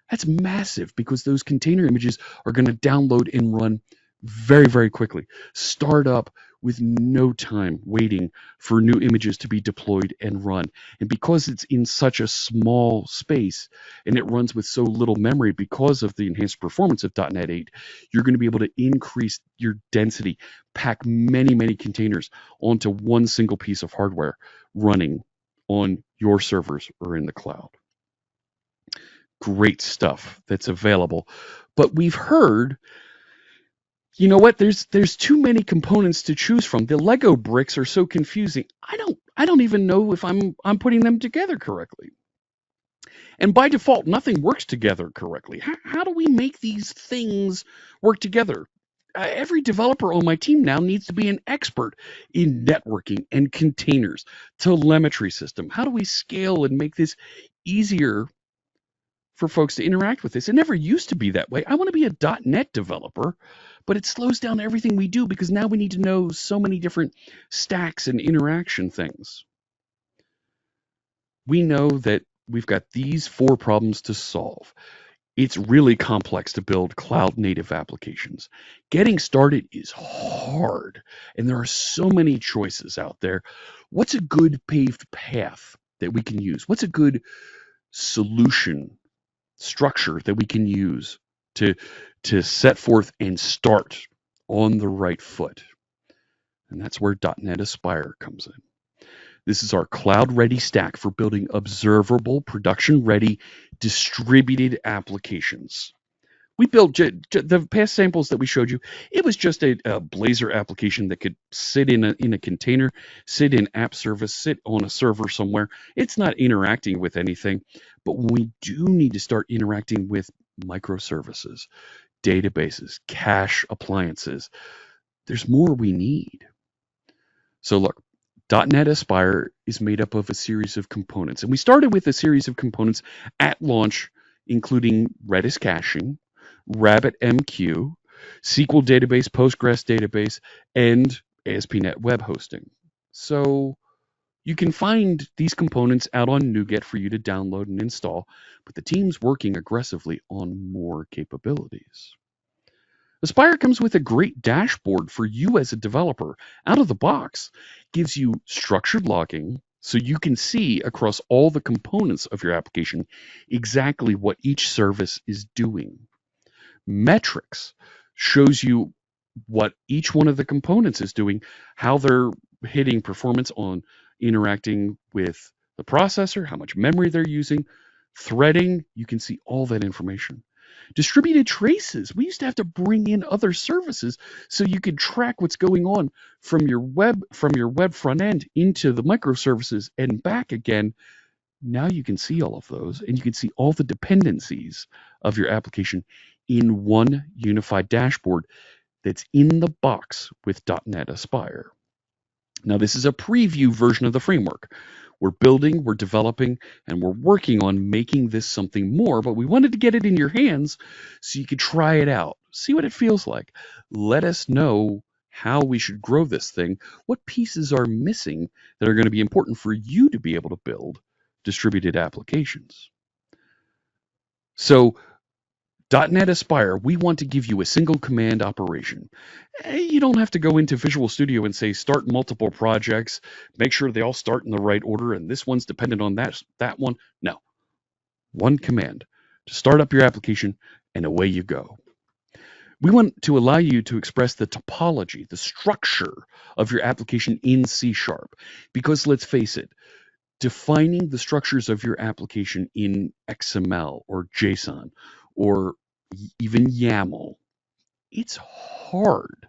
Speaker 2: That's massive because those container images are going to download and run very, very quickly. Start up with no time waiting for new images to be deployed and run. And because it's in such a small space and it runs with so little memory because of the enhanced performance of .NET 8, you're going to be able to increase your density, pack many, many containers onto one single piece of hardware running on your servers or in the cloud. Great stuff that's available. But we've heard, you know what, there's too many components to choose from. The Lego bricks are so confusing. I don't even know if I'm putting them together correctly. And by default, nothing works together correctly. How do we make these things work together? Every developer on my team now needs to be an expert in networking and containers, telemetry system. How do we scale and make this easier for folks to interact with this? It never used to be that way. I want to be a .NET developer, but it slows down everything we do because now we need to know so many different stacks and interaction things. We know that we've got these 4 problems to solve. It's really complex to build cloud native applications. Getting started is hard, and there are so many choices out there. What's a good paved path that we can use? What's a good solution structure that we can use to set forth and start on the right foot? And that's where .NET Aspire comes in. This is our cloud-ready stack for building observable, production-ready, distributed applications. We built the past samples that we showed you. It was just a Blazor application that could sit in a container, sit in app service, sit on a server somewhere. It's not interacting with anything. But when we do need to start interacting with microservices, databases, cache appliances, there's more we need. So look, .NET Aspire is made up of a series of components. And we started with a series of components at launch, including Redis caching, RabbitMQ, SQL database, Postgres database, and ASP.NET web hosting. So you can find these components out on NuGet for you to download and install, but the team's working aggressively on more capabilities. Aspire comes with a great dashboard for you as a developer. Out of the box, gives you structured logging so you can see across all the components of your application exactly what each service is doing. Metrics shows you what each one of the components is doing, how they're hitting performance on interacting with the processor, how much memory they're using, threading. You can see all that information. Distributed traces. We used to have to bring in other services so you could track what's going on from your web front end into the microservices and back again. Now you can see all of those, and you can see all the dependencies of your application in one unified dashboard that's in the box with .NET Aspire. Now, this is a preview version of the framework. We're building, we're developing, and we're working on making this something more, but we wanted to get it in your hands so you could try it out, see what it feels like. Let us know how we should grow this thing, what pieces are missing that are going to be important for you to be able to build distributed applications. So .NET Aspire, we want to give you a single command operation. You don't have to go into Visual Studio and say start multiple projects, make sure they all start in the right order, and this one's dependent on that one. No, one command to start up your application, and away you go. We want to allow you to express the topology, the structure of your application in C#, because let's face it, defining the structures of your application in XML or JSON or even YAML, it's hard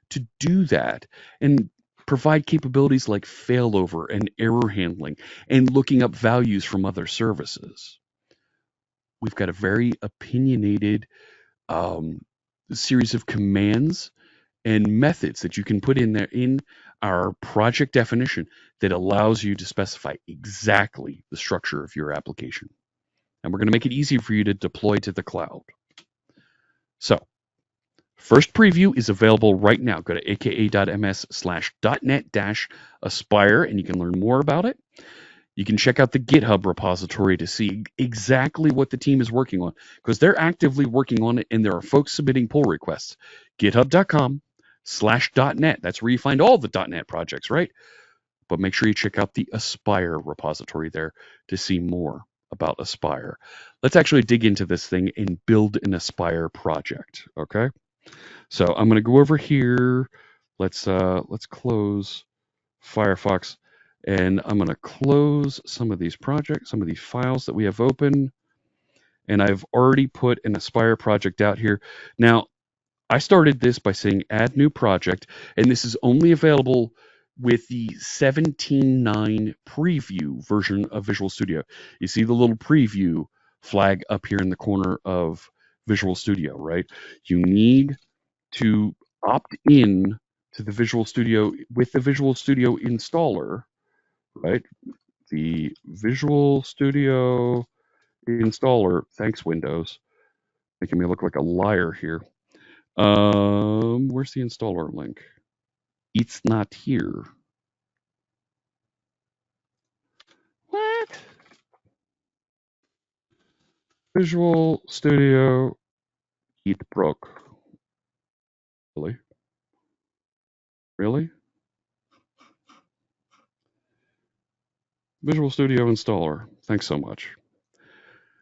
Speaker 2: to do that and provide capabilities like failover and error handling and looking up values from other services. We've got a very opinionated series of commands and methods that you can put in there in our project definition that allows you to specify exactly the structure of your application. And we're going to make it easy for you to deploy to the cloud. So, first preview is available right now. Go to aka.ms/.net-aspire and you can learn more about it. You can check out the GitHub repository to see exactly what the team is working on, because they're actively working on it and there are folks submitting pull requests. github.com/.net. That's where you find all the .NET projects, right? But make sure you check out the Aspire repository there to see more about Aspire. Let's actually dig into this thing and build an Aspire project, okay? So I'm going to go over here. Let's close Firefox, and I'm going to close some of these projects, some of these files that we have open. And I've already put an Aspire project out here. Now, I started this by saying add new project, and this is only available with the 17.9 preview version of Visual Studio. You see the little preview flag up here in the corner of Visual Studio, right? You need to opt in to the Visual Studio with the Visual Studio installer, right? The Visual Studio installer, thanks Windows, making me look like a liar here. Where's the installer link? It's not here. What? Visual Studio, it broke. Really? Really? Visual Studio installer. Thanks so much.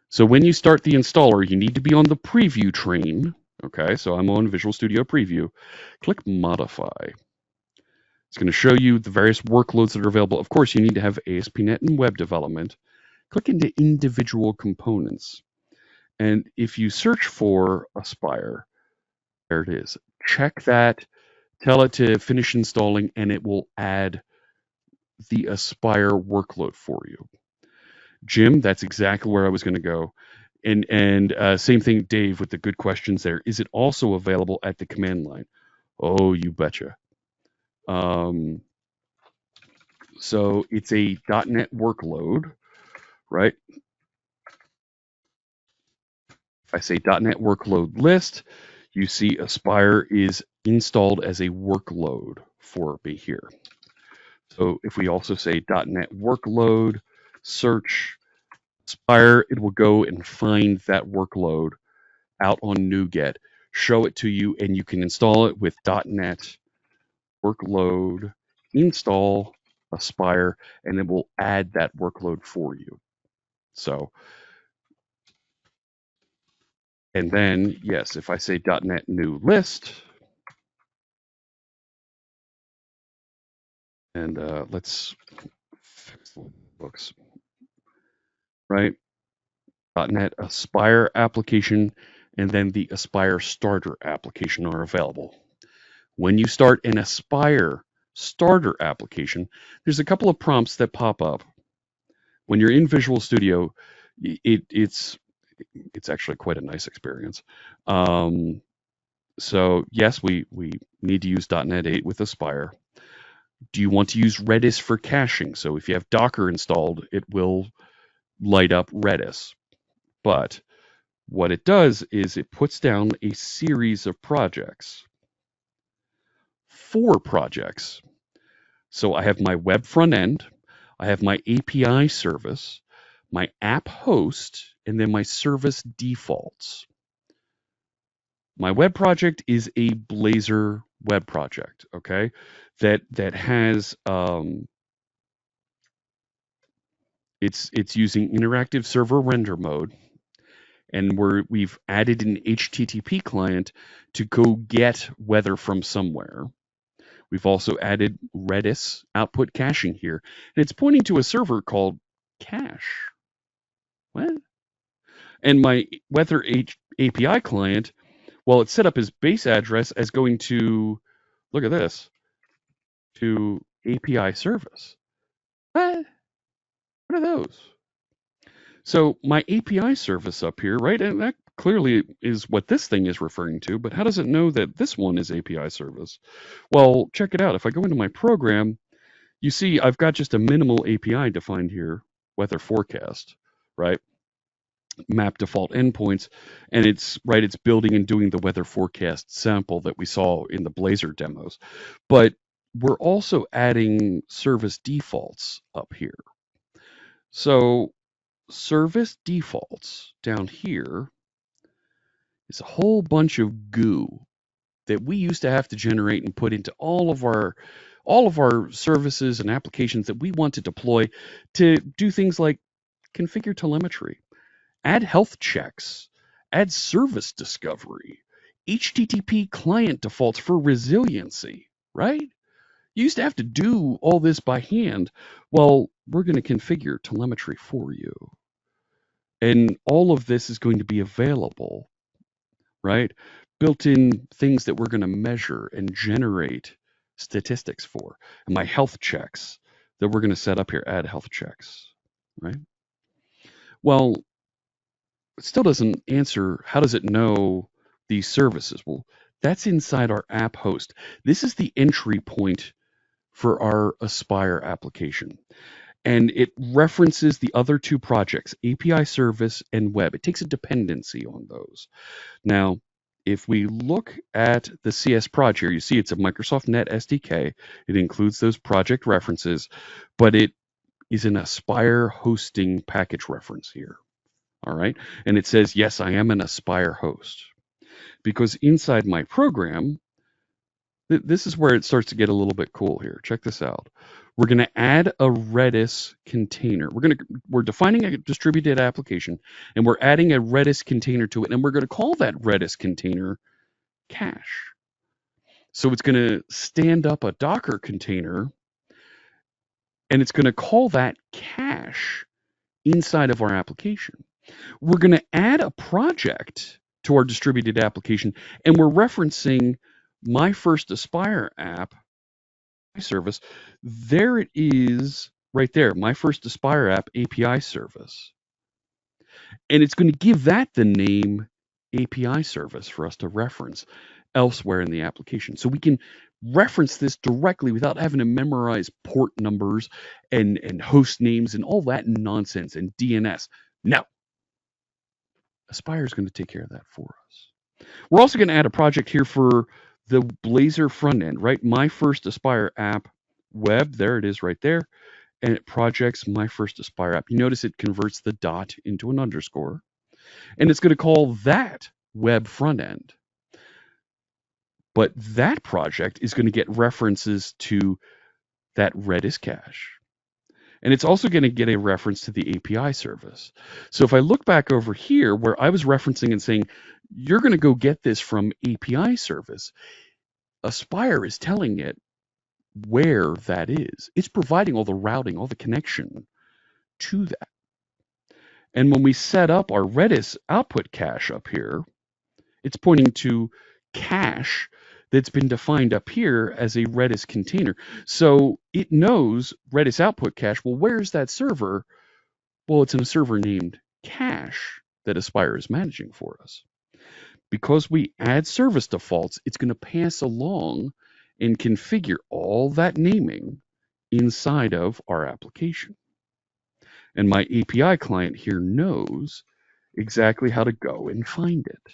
Speaker 2: So when you start the installer, you need to be on the preview train. Okay, so I'm on Visual Studio Preview. Click Modify. It's going to show you the various workloads that are available. Of course, you need to have ASP.NET and web development. Click into individual components. And if you search for Aspire, there it is. Check that, tell it to finish installing, and it will add the Aspire workload for you. Jim, that's exactly where I was going to go. And same thing, Dave, with the good questions there. Is it also available at the command line? Oh, you betcha. So it's a .NET workload, right? If I say .NET workload list, you see Aspire is installed as a workload for me here. So if we also say .NET workload search Aspire, it will go and find that workload out on NuGet, show it to you, and you can install it with .NET workload install Aspire, and it will add that workload for you. So, and then, yes, if I say .NET new list, and let's fix the books, right? .NET Aspire application, and then the Aspire starter application are available. When you start an Aspire starter application, there's a couple of prompts that pop up. When you're in Visual Studio, it's actually quite a nice experience. So yes, we need to use .NET 8 with Aspire. Do you want to use Redis for caching? So if you have Docker installed, it will light up Redis. But what it does is it puts down a series of projects. 4 projects. So I have my web front end, I have my API service, my app host, and then my service defaults. My web project is a Blazor web project, okay? That has it's using interactive server render mode, and we've added an HTTP client to go get weather from somewhere. We've also added Redis output caching here, and it's pointing to a server called cache. What? And my weather API client, well, it's set up as base address as going to, look at this, to API service. What? What are those? So my API service up here, right? And that clearly is what this thing is referring to, but how does it know that this one is API service? Well, check it out. If I go into my program, you see I've got just a minimal API defined here, weather forecast, right? Map default endpoints, and it's building and doing the weather forecast sample that we saw in the Blazor demos. But we're also adding service defaults up here. So service defaults down here is a whole bunch of goo that we used to have to generate and put into all of our services and applications that we want to deploy to do things like configure telemetry, add health checks, add service discovery, HTTP client defaults for resiliency, right? You used to have to do all this by hand. Well, we're going to configure telemetry for you. And all of this is going to be available, right? Built-in things that we're going to measure and generate statistics for. And my health checks that we're going to set up here, add health checks, right? Well, it still doesn't answer how does it know these services? Well, that's inside our app host. This is the entry point for our Aspire application. And it references the other 2 projects, API service and web. It takes a dependency on those. Now, if we look at the CS project here, you see it's a Microsoft Net SDK. It includes those project references, but it is an Aspire hosting package reference here. All right. And it says, yes, I am an Aspire host. Because inside my program, this is where it starts to get a little bit cool here. Check this out. We're going to add a Redis container. We're defining a distributed application, and we're adding a Redis container to it, and we're going to call that Redis container cache. So it's going to stand up a Docker container, and it's going to call that cache inside of our application. We're going to add a project to our distributed application, and we're referencing my first Aspire app service. There it is right there, my first Aspire app API service. And it's going to give that the name API service for us to reference elsewhere in the application. So we can reference this directly without having to memorize port numbers and host names and all that nonsense and DNS. No. Aspire is going to take care of that for us. We're also going to add a project here for the Blazor front end, right? My first Aspire app web, there it is right there. And it projects my first Aspire app. You notice it converts the dot into an underscore. And it's going to call that web front end. But that project is going to get references to that Redis cache. And it's also going to get a reference to the API service. So if I look back over here where I was referencing and saying, you're going to go get this from API service, Aspire is telling it where that is. It's providing all the routing, all the connection to that. And when we set up our Redis output cache up here, it's pointing to cache that's been defined up here as a Redis container. So it knows Redis output cache. Well, where's that server? Well, it's in a server named cache that Aspire is managing for us. Because we add service defaults, it's going to pass along and configure all that naming inside of our application. And my API client here knows exactly how to go and find it.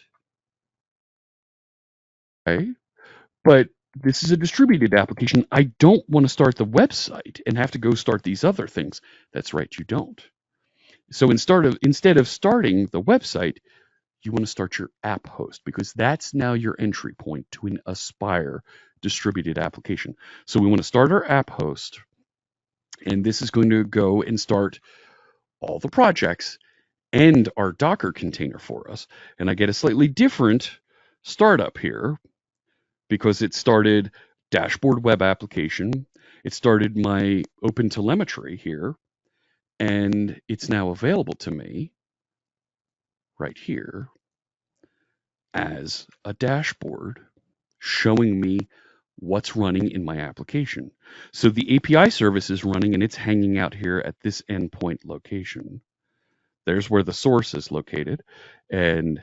Speaker 2: Okay? But this is a distributed application. I don't want to start the website and have to go start these other things. That's right, you don't. So instead of starting the website, you want to start your app host, because that's now your entry point to an Aspire distributed application. So we want to start our app host, and this is going to go and start all the projects and our Docker container for us. And I get a slightly different startup here because it started dashboard web application. It started my open telemetry here, and it's now available to me right here as a dashboard showing me what's running in my application. So the API service is running and it's hanging out here at this endpoint location. There's where the source is located, and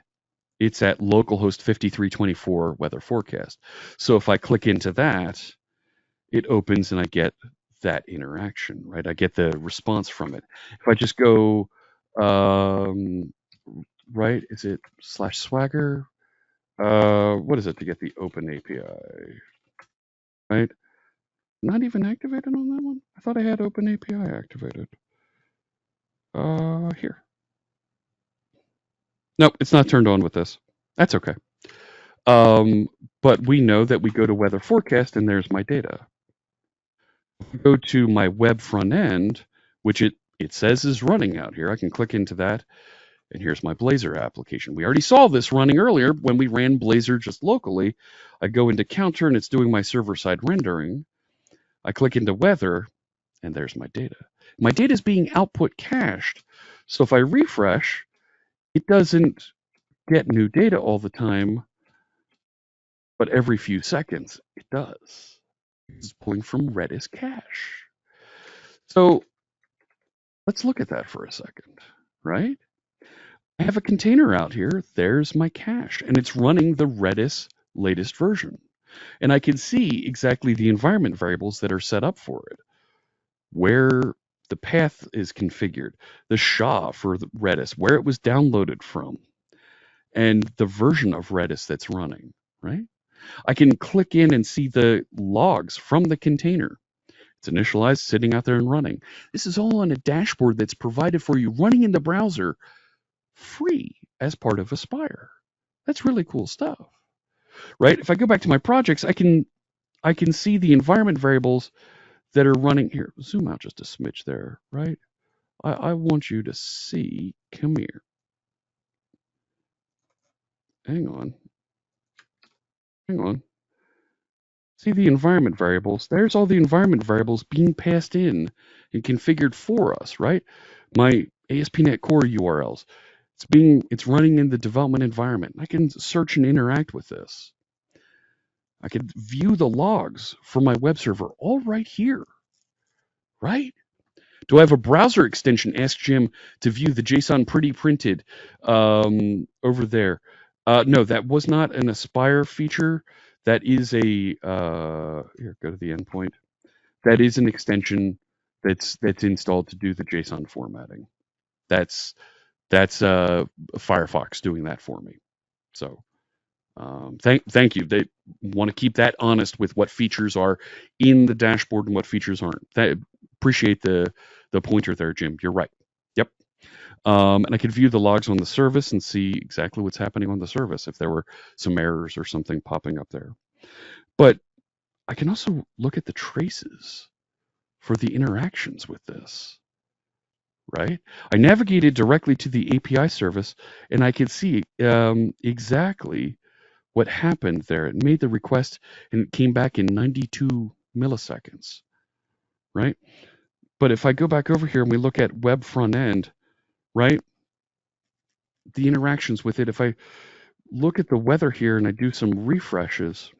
Speaker 2: it's at localhost 5324 weather forecast. So if I click into that, it opens and I get that interaction, right? I get the response from it. If I just go, right, is it /swagger? What is it to get the open API? Right? Not even activated on that one? I thought I had open API activated. Here. Nope, it's not turned on with this. That's okay. But we know that we go to weather forecast and there's my data. Go to my web front end, which it says is running out here. I can click into that, and here's my Blazor application. We already saw this running earlier when we ran Blazor just locally. I go into counter, and it's doing my server-side rendering. I click into weather, and there's my data. My data is being output cached. So if I refresh, it doesn't get new data all the time, but every few seconds it does. It's pulling from Redis cache. So let's look at that for a second, right? I have a container out here. There's my cache, and it's running the Redis latest version. And I can see exactly the environment variables that are set up for it, where the path is configured, the SHA for the Redis, where it was downloaded from, and the version of Redis that's running, right? I can click in and see the logs from the container. It's initialized, sitting out there and running. This is all on a dashboard that's provided for you running in the browser free as part of Aspire. That's really cool stuff, right? If I go back to my projects, I can see the environment variables that are running here. Zoom out just a smidge there, right? I want you to see. Come here. Hang on. See the environment variables. There's all the environment variables being passed in and configured for us, right? My ASP.NET Core URLs. It's running in the development environment. I can search and interact with this. I can view the logs for my web server all right here, right? Do I have a browser extension? Ask Jim to view the JSON pretty printed over there. No, that was not an Aspire feature. That is a here. Go to the endpoint. That is an extension that's installed to do the JSON formatting. That's Firefox doing that for me. So thank you. They want to keep that honest with what features are in the dashboard and what features aren't. Appreciate the pointer there, Jim. You're right. Yep. And I could view the logs on the service and see exactly what's happening on the service if there were some errors or something popping up there. But I can also look at the traces for the interactions with this, right? I navigated directly to the API service, and I could see exactly what happened there. It made the request, and it came back in 92 milliseconds, right? But if I go back over here and we look at web front end, right? The interactions with it, if I look at the weather here and I do some refreshes,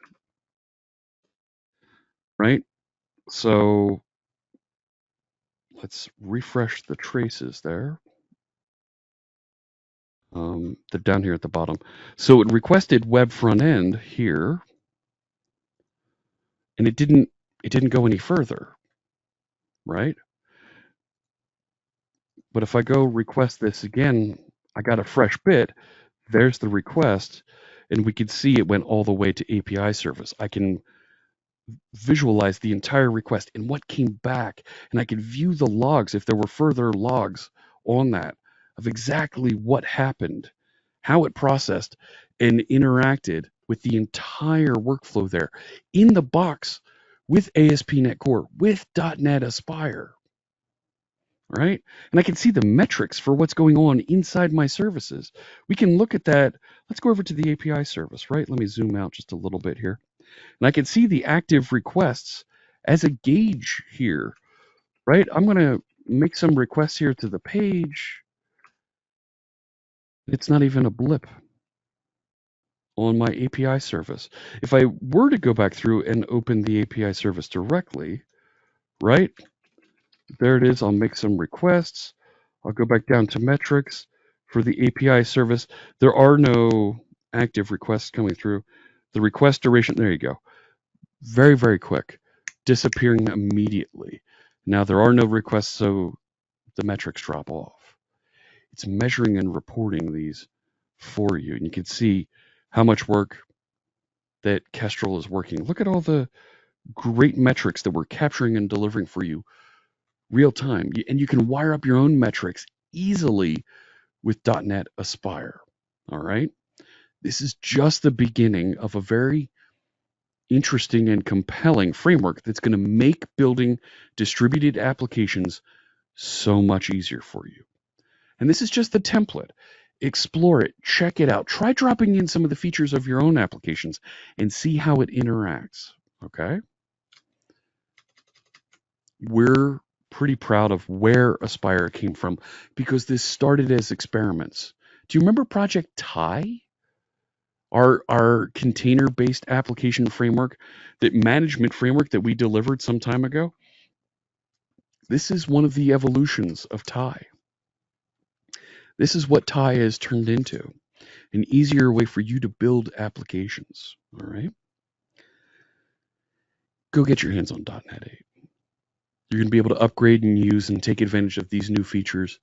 Speaker 2: right? So let's refresh the traces there. They're down here at the bottom. So it requested web front end here. and it didn't go any further, right? But if I go request this again, I got a fresh bit. There's the request, and we can see it went all the way to API service. I can visualize the entire request and what came back, and I could view the logs if there were further logs on that of exactly what happened, how it processed and interacted with the entire workflow there in the box with ASP.NET Core, with .NET Aspire, right? And I can see the metrics for what's going on inside my services. We can look at that. Let's go over to the API service, right? Let me zoom out just a little bit here. And I can see the active requests as a gauge here, right? I'm going to make some requests here to the page. It's not even a blip on my API service. If I were to go back through and open the API service directly, right? There it is. I'll make some requests. I'll go back down to metrics for the API service. There are no active requests coming through. The request duration, there you go. Very, very quick, disappearing immediately. Now there are no requests, so the metrics drop off. It's measuring and reporting these for you, and you can see how much work that Kestrel is working. Look at all the great metrics that we're capturing and delivering for you real time, and you can wire up your own metrics easily with .NET Aspire. All right, this is just the beginning of a very interesting and compelling framework that's going to make building distributed applications so much easier for you. And this is just the template. Explore it, check it out, try dropping in some of the features of your own applications and see how it interacts. Okay? We're pretty proud of where Aspire came from because this started as experiments. Do you remember Project Ty? Our container-based application framework, that management framework that we delivered some time ago. This is one of the evolutions of Ty. This is what Ty has turned into, an easier way for you to build applications. All right. Go get your hands on .NET 8. You're going to be able to upgrade and use and take advantage of these new features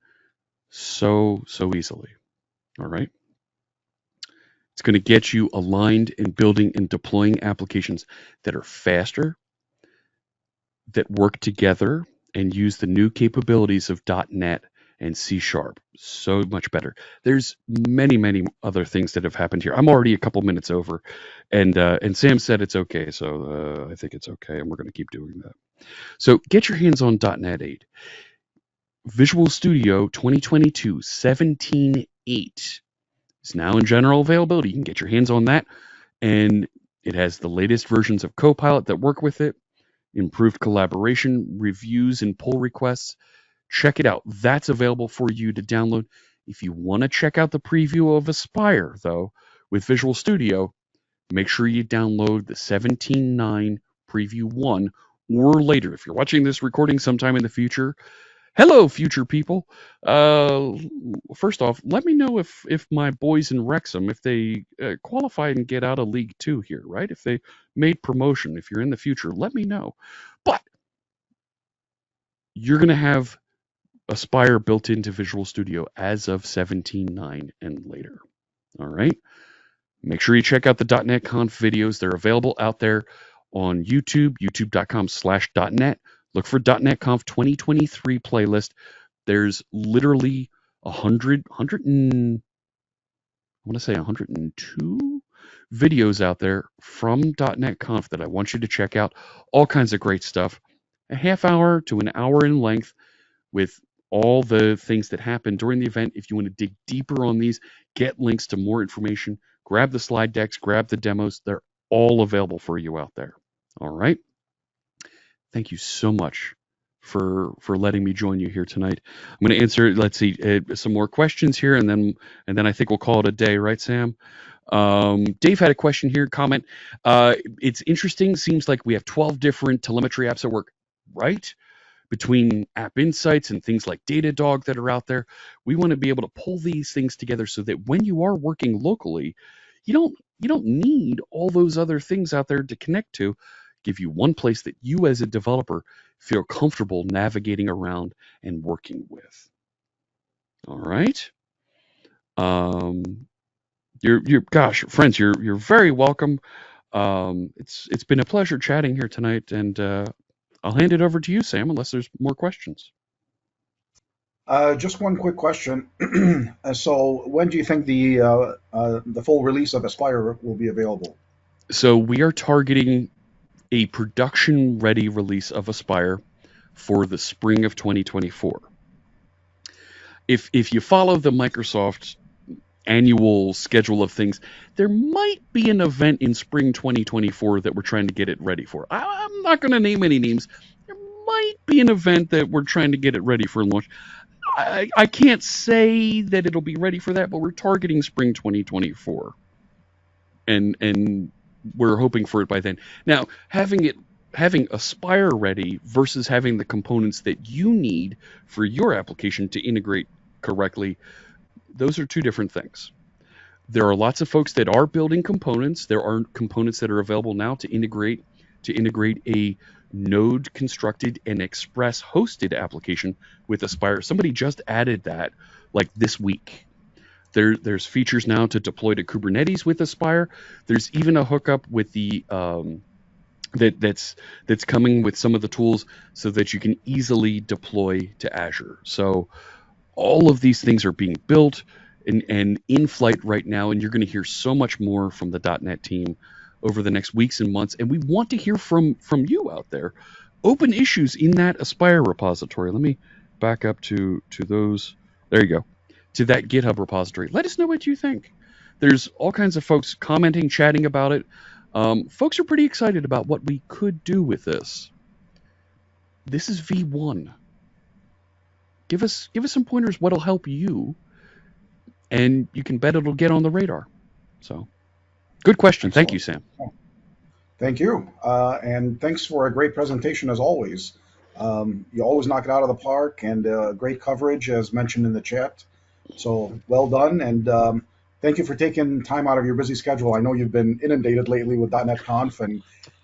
Speaker 2: so easily. All right. It's going to get you aligned in building and deploying applications that are faster, that work together, and use the new capabilities of .NET and C#. So much better. There's many other things that have happened here. I'm already a couple minutes over, and Sam said it's okay, so I think it's okay, and we're going to keep doing that. So get your hands on .NET 8. Visual Studio 2022 17.8. It's now in general availability. You can get your hands on that, and it has the latest versions of Copilot that work with it, improved collaboration, reviews, and pull requests. Check it out. That's available for you to download. If you want to check out the preview of Aspire, though, with Visual Studio, make sure you download the 17.9 Preview 1 or later. If you're watching this recording sometime in the future, hello, future people. First off, let me know if my boys in Wrexham, if they qualify and get out of League 2 here, right? If they made promotion, if you're in the future, let me know. But you're going to have Aspire built into Visual Studio as of 17.9 and later. All right? Make sure you check out the .NET Conf videos. They're available out there on YouTube, youtube.com/.net. Look for .NET Conf 2023 playlist. There's literally 102 videos out there from .NET Conf that I want you to check out. All kinds of great stuff. A half hour to an hour in length with all the things that happened during the event. If you want to dig deeper on these, get links to more information, grab the slide decks, grab the demos. They're all available for you out there. All right. Thank you so much for letting me join you here tonight. I'm going to answer, let's see, some more questions here, and then I think we'll call it a day, right, Sam? Dave had a question here, comment. It's interesting. Seems like we have 12 different telemetry apps that work, right? Between App Insights and things like Datadog that are out there. We want to be able to pull these things together so that when you are working locally, you don't need all those other things out there to connect to. give you one place that you as a developer feel comfortable navigating around and working with. All right. Gosh, friends, you're very welcome. It's been a pleasure chatting here tonight, and I'll hand it over to you, Sam, unless there's more questions.
Speaker 1: Just one quick question. So, when do you think the full release of Aspire will be available?
Speaker 2: So we are targeting a production-ready release of Aspire for the spring of 2024. If you follow the Microsoft annual schedule of things, there might be an event in spring 2024 that we're trying to get it ready for. I'm not going to name any names. There might be an event that we're trying to get it ready for launch. I can't say that it'll be ready for that, but we're targeting spring 2024. And we're hoping for it by then. Now, having Aspire ready versus having the components that you need for your application to integrate correctly, those are two different things. There are lots of folks that are building components. There are components that are available now to integrate a node constructed and express hosted application with Aspire. Somebody just added that like this week. There's features now to deploy to Kubernetes with Aspire. There's even a hookup with the that's coming with some of the tools so that you can easily deploy to Azure. So all of these things are being built and in flight right now, and you're going to hear so much more from the .NET team over the next weeks and months. And we want to hear from you out there. Open issues in that Aspire repository. Let me back up to those. There you go. To that GitHub repository. Let us know what you think. There's all kinds of folks commenting, chatting about it. Folks are pretty excited about what we could do with this. This is V1. Give us some pointers what'll help you, and you can bet it'll get on the radar. So, good question. Excellent. Thank you, Sam.
Speaker 1: Thank you, and thanks for a great presentation as always. You always knock it out of the park, and great coverage as mentioned in the chat. So well done, and thank you for taking time out of your busy schedule. I know you've been inundated lately with .NET Conf and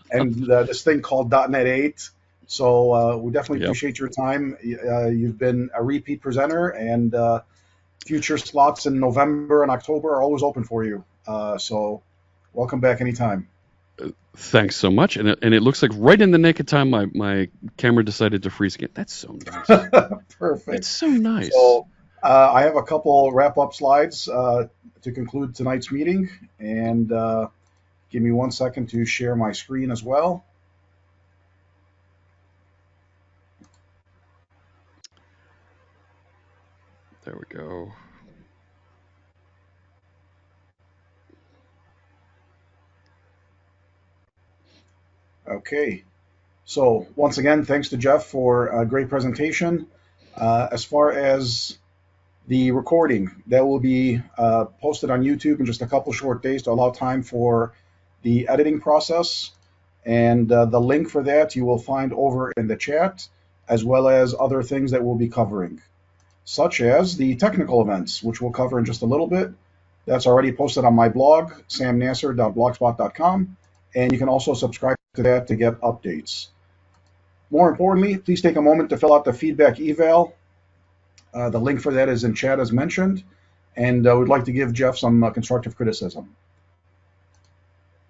Speaker 1: this thing called .NET 8. So we definitely appreciate your time. You've been a repeat presenter, and future slots in November and October are always open for you. So welcome back anytime.
Speaker 2: Thanks so much. And it looks like right in the nick of time, my camera decided to freeze again. That's so nice.
Speaker 1: Perfect.
Speaker 2: It's so nice.
Speaker 1: So I have a couple wrap-up slides to conclude tonight's meeting. And give me 1 second to share my screen as well.
Speaker 2: There we go.
Speaker 1: Okay. So once again, thanks to Jeff for a great presentation. As far as the recording, that will be posted on YouTube in just a couple short days to allow time for the editing process. And the link for that you will find over in the chat, as well as other things that we'll be covering, such as the technical events, which we'll cover in just a little bit. That's already posted on my blog, samnasser.blogspot.com, and you can also subscribe to that to get updates. More importantly, please take a moment to fill out the feedback eval. The link for that is in chat as mentioned, and we'd like to give Jeff some constructive criticism.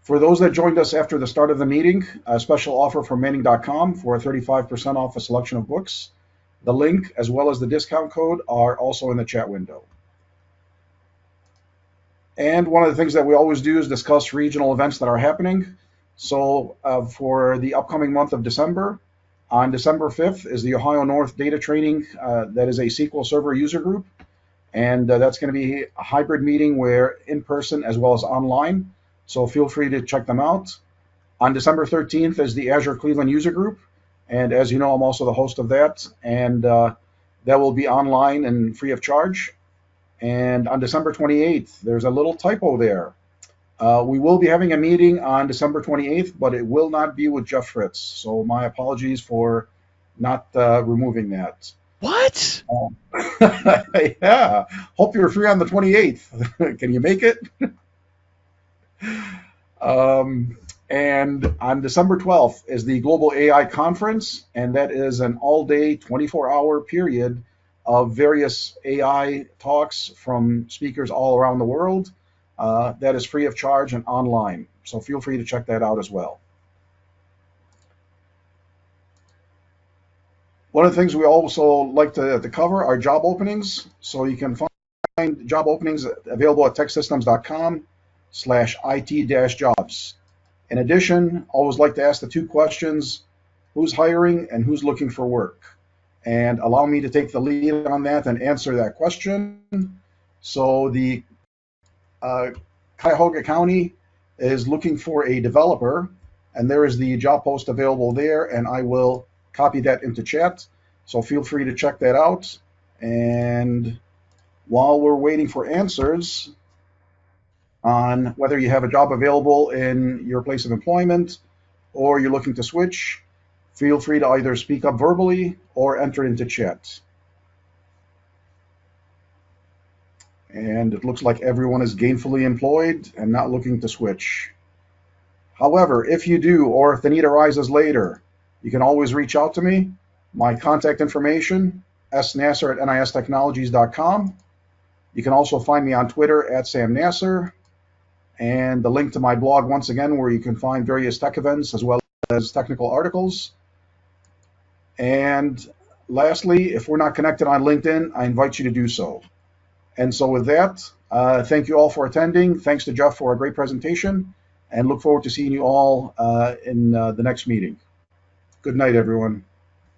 Speaker 1: For those that joined us after the start of the meeting, a special offer from Manning.com for 35% off a selection of books. The link, as well as the discount code, are also in the chat window. And one of the things that we always do is discuss regional events that are happening. So for the upcoming month of December, on December 5th is the Ohio North Data Training. That is a SQL Server user group. And that's going to be a hybrid meeting where in person as well as online. So feel free to check them out. On December 13th is the Azure Cleveland user group. And as you know, I'm also the host of that. And that will be online and free of charge. And on December 28th, there's a little typo there. We will be having a meeting on December 28th, but it will not be with Jeff Fritz. So my apologies for not removing that.
Speaker 2: What?
Speaker 1: Yeah. Hope you're free on the 28th. Can you make it? And on December 12th is the Global AI Conference, and that is an all-day, 24-hour period of various AI talks from speakers all around the world. That is free of charge and online, so feel free to check that out as well. One of the things we also like to cover are job openings. So you can find job openings available at techsystems.com/IT-jobs. In addition, always like to ask the two questions, who's hiring and who's looking for work? And allow me to take the lead on that and answer that question. So the Cuyahoga County is looking for a developer, and there is the job post available there, and I will copy that into chat. So feel free to check that out. And while we're waiting for answers on whether you have a job available in your place of employment or you're looking to switch, feel free to either speak up verbally or enter into chat. And it looks like everyone is gainfully employed and not looking to switch. However, if you do, or if the need arises later, you can always reach out to me. My contact information, snasser@nistechnologies.com. You can also find me on Twitter @SamNasser. And the link to my blog, once again, where you can find various tech events as well as technical articles. And lastly, if we're not connected on LinkedIn, I invite you to do so. And so with that, thank you all for attending. Thanks to Jeff for a great presentation, and look forward to seeing you all in the next meeting. Good night, everyone.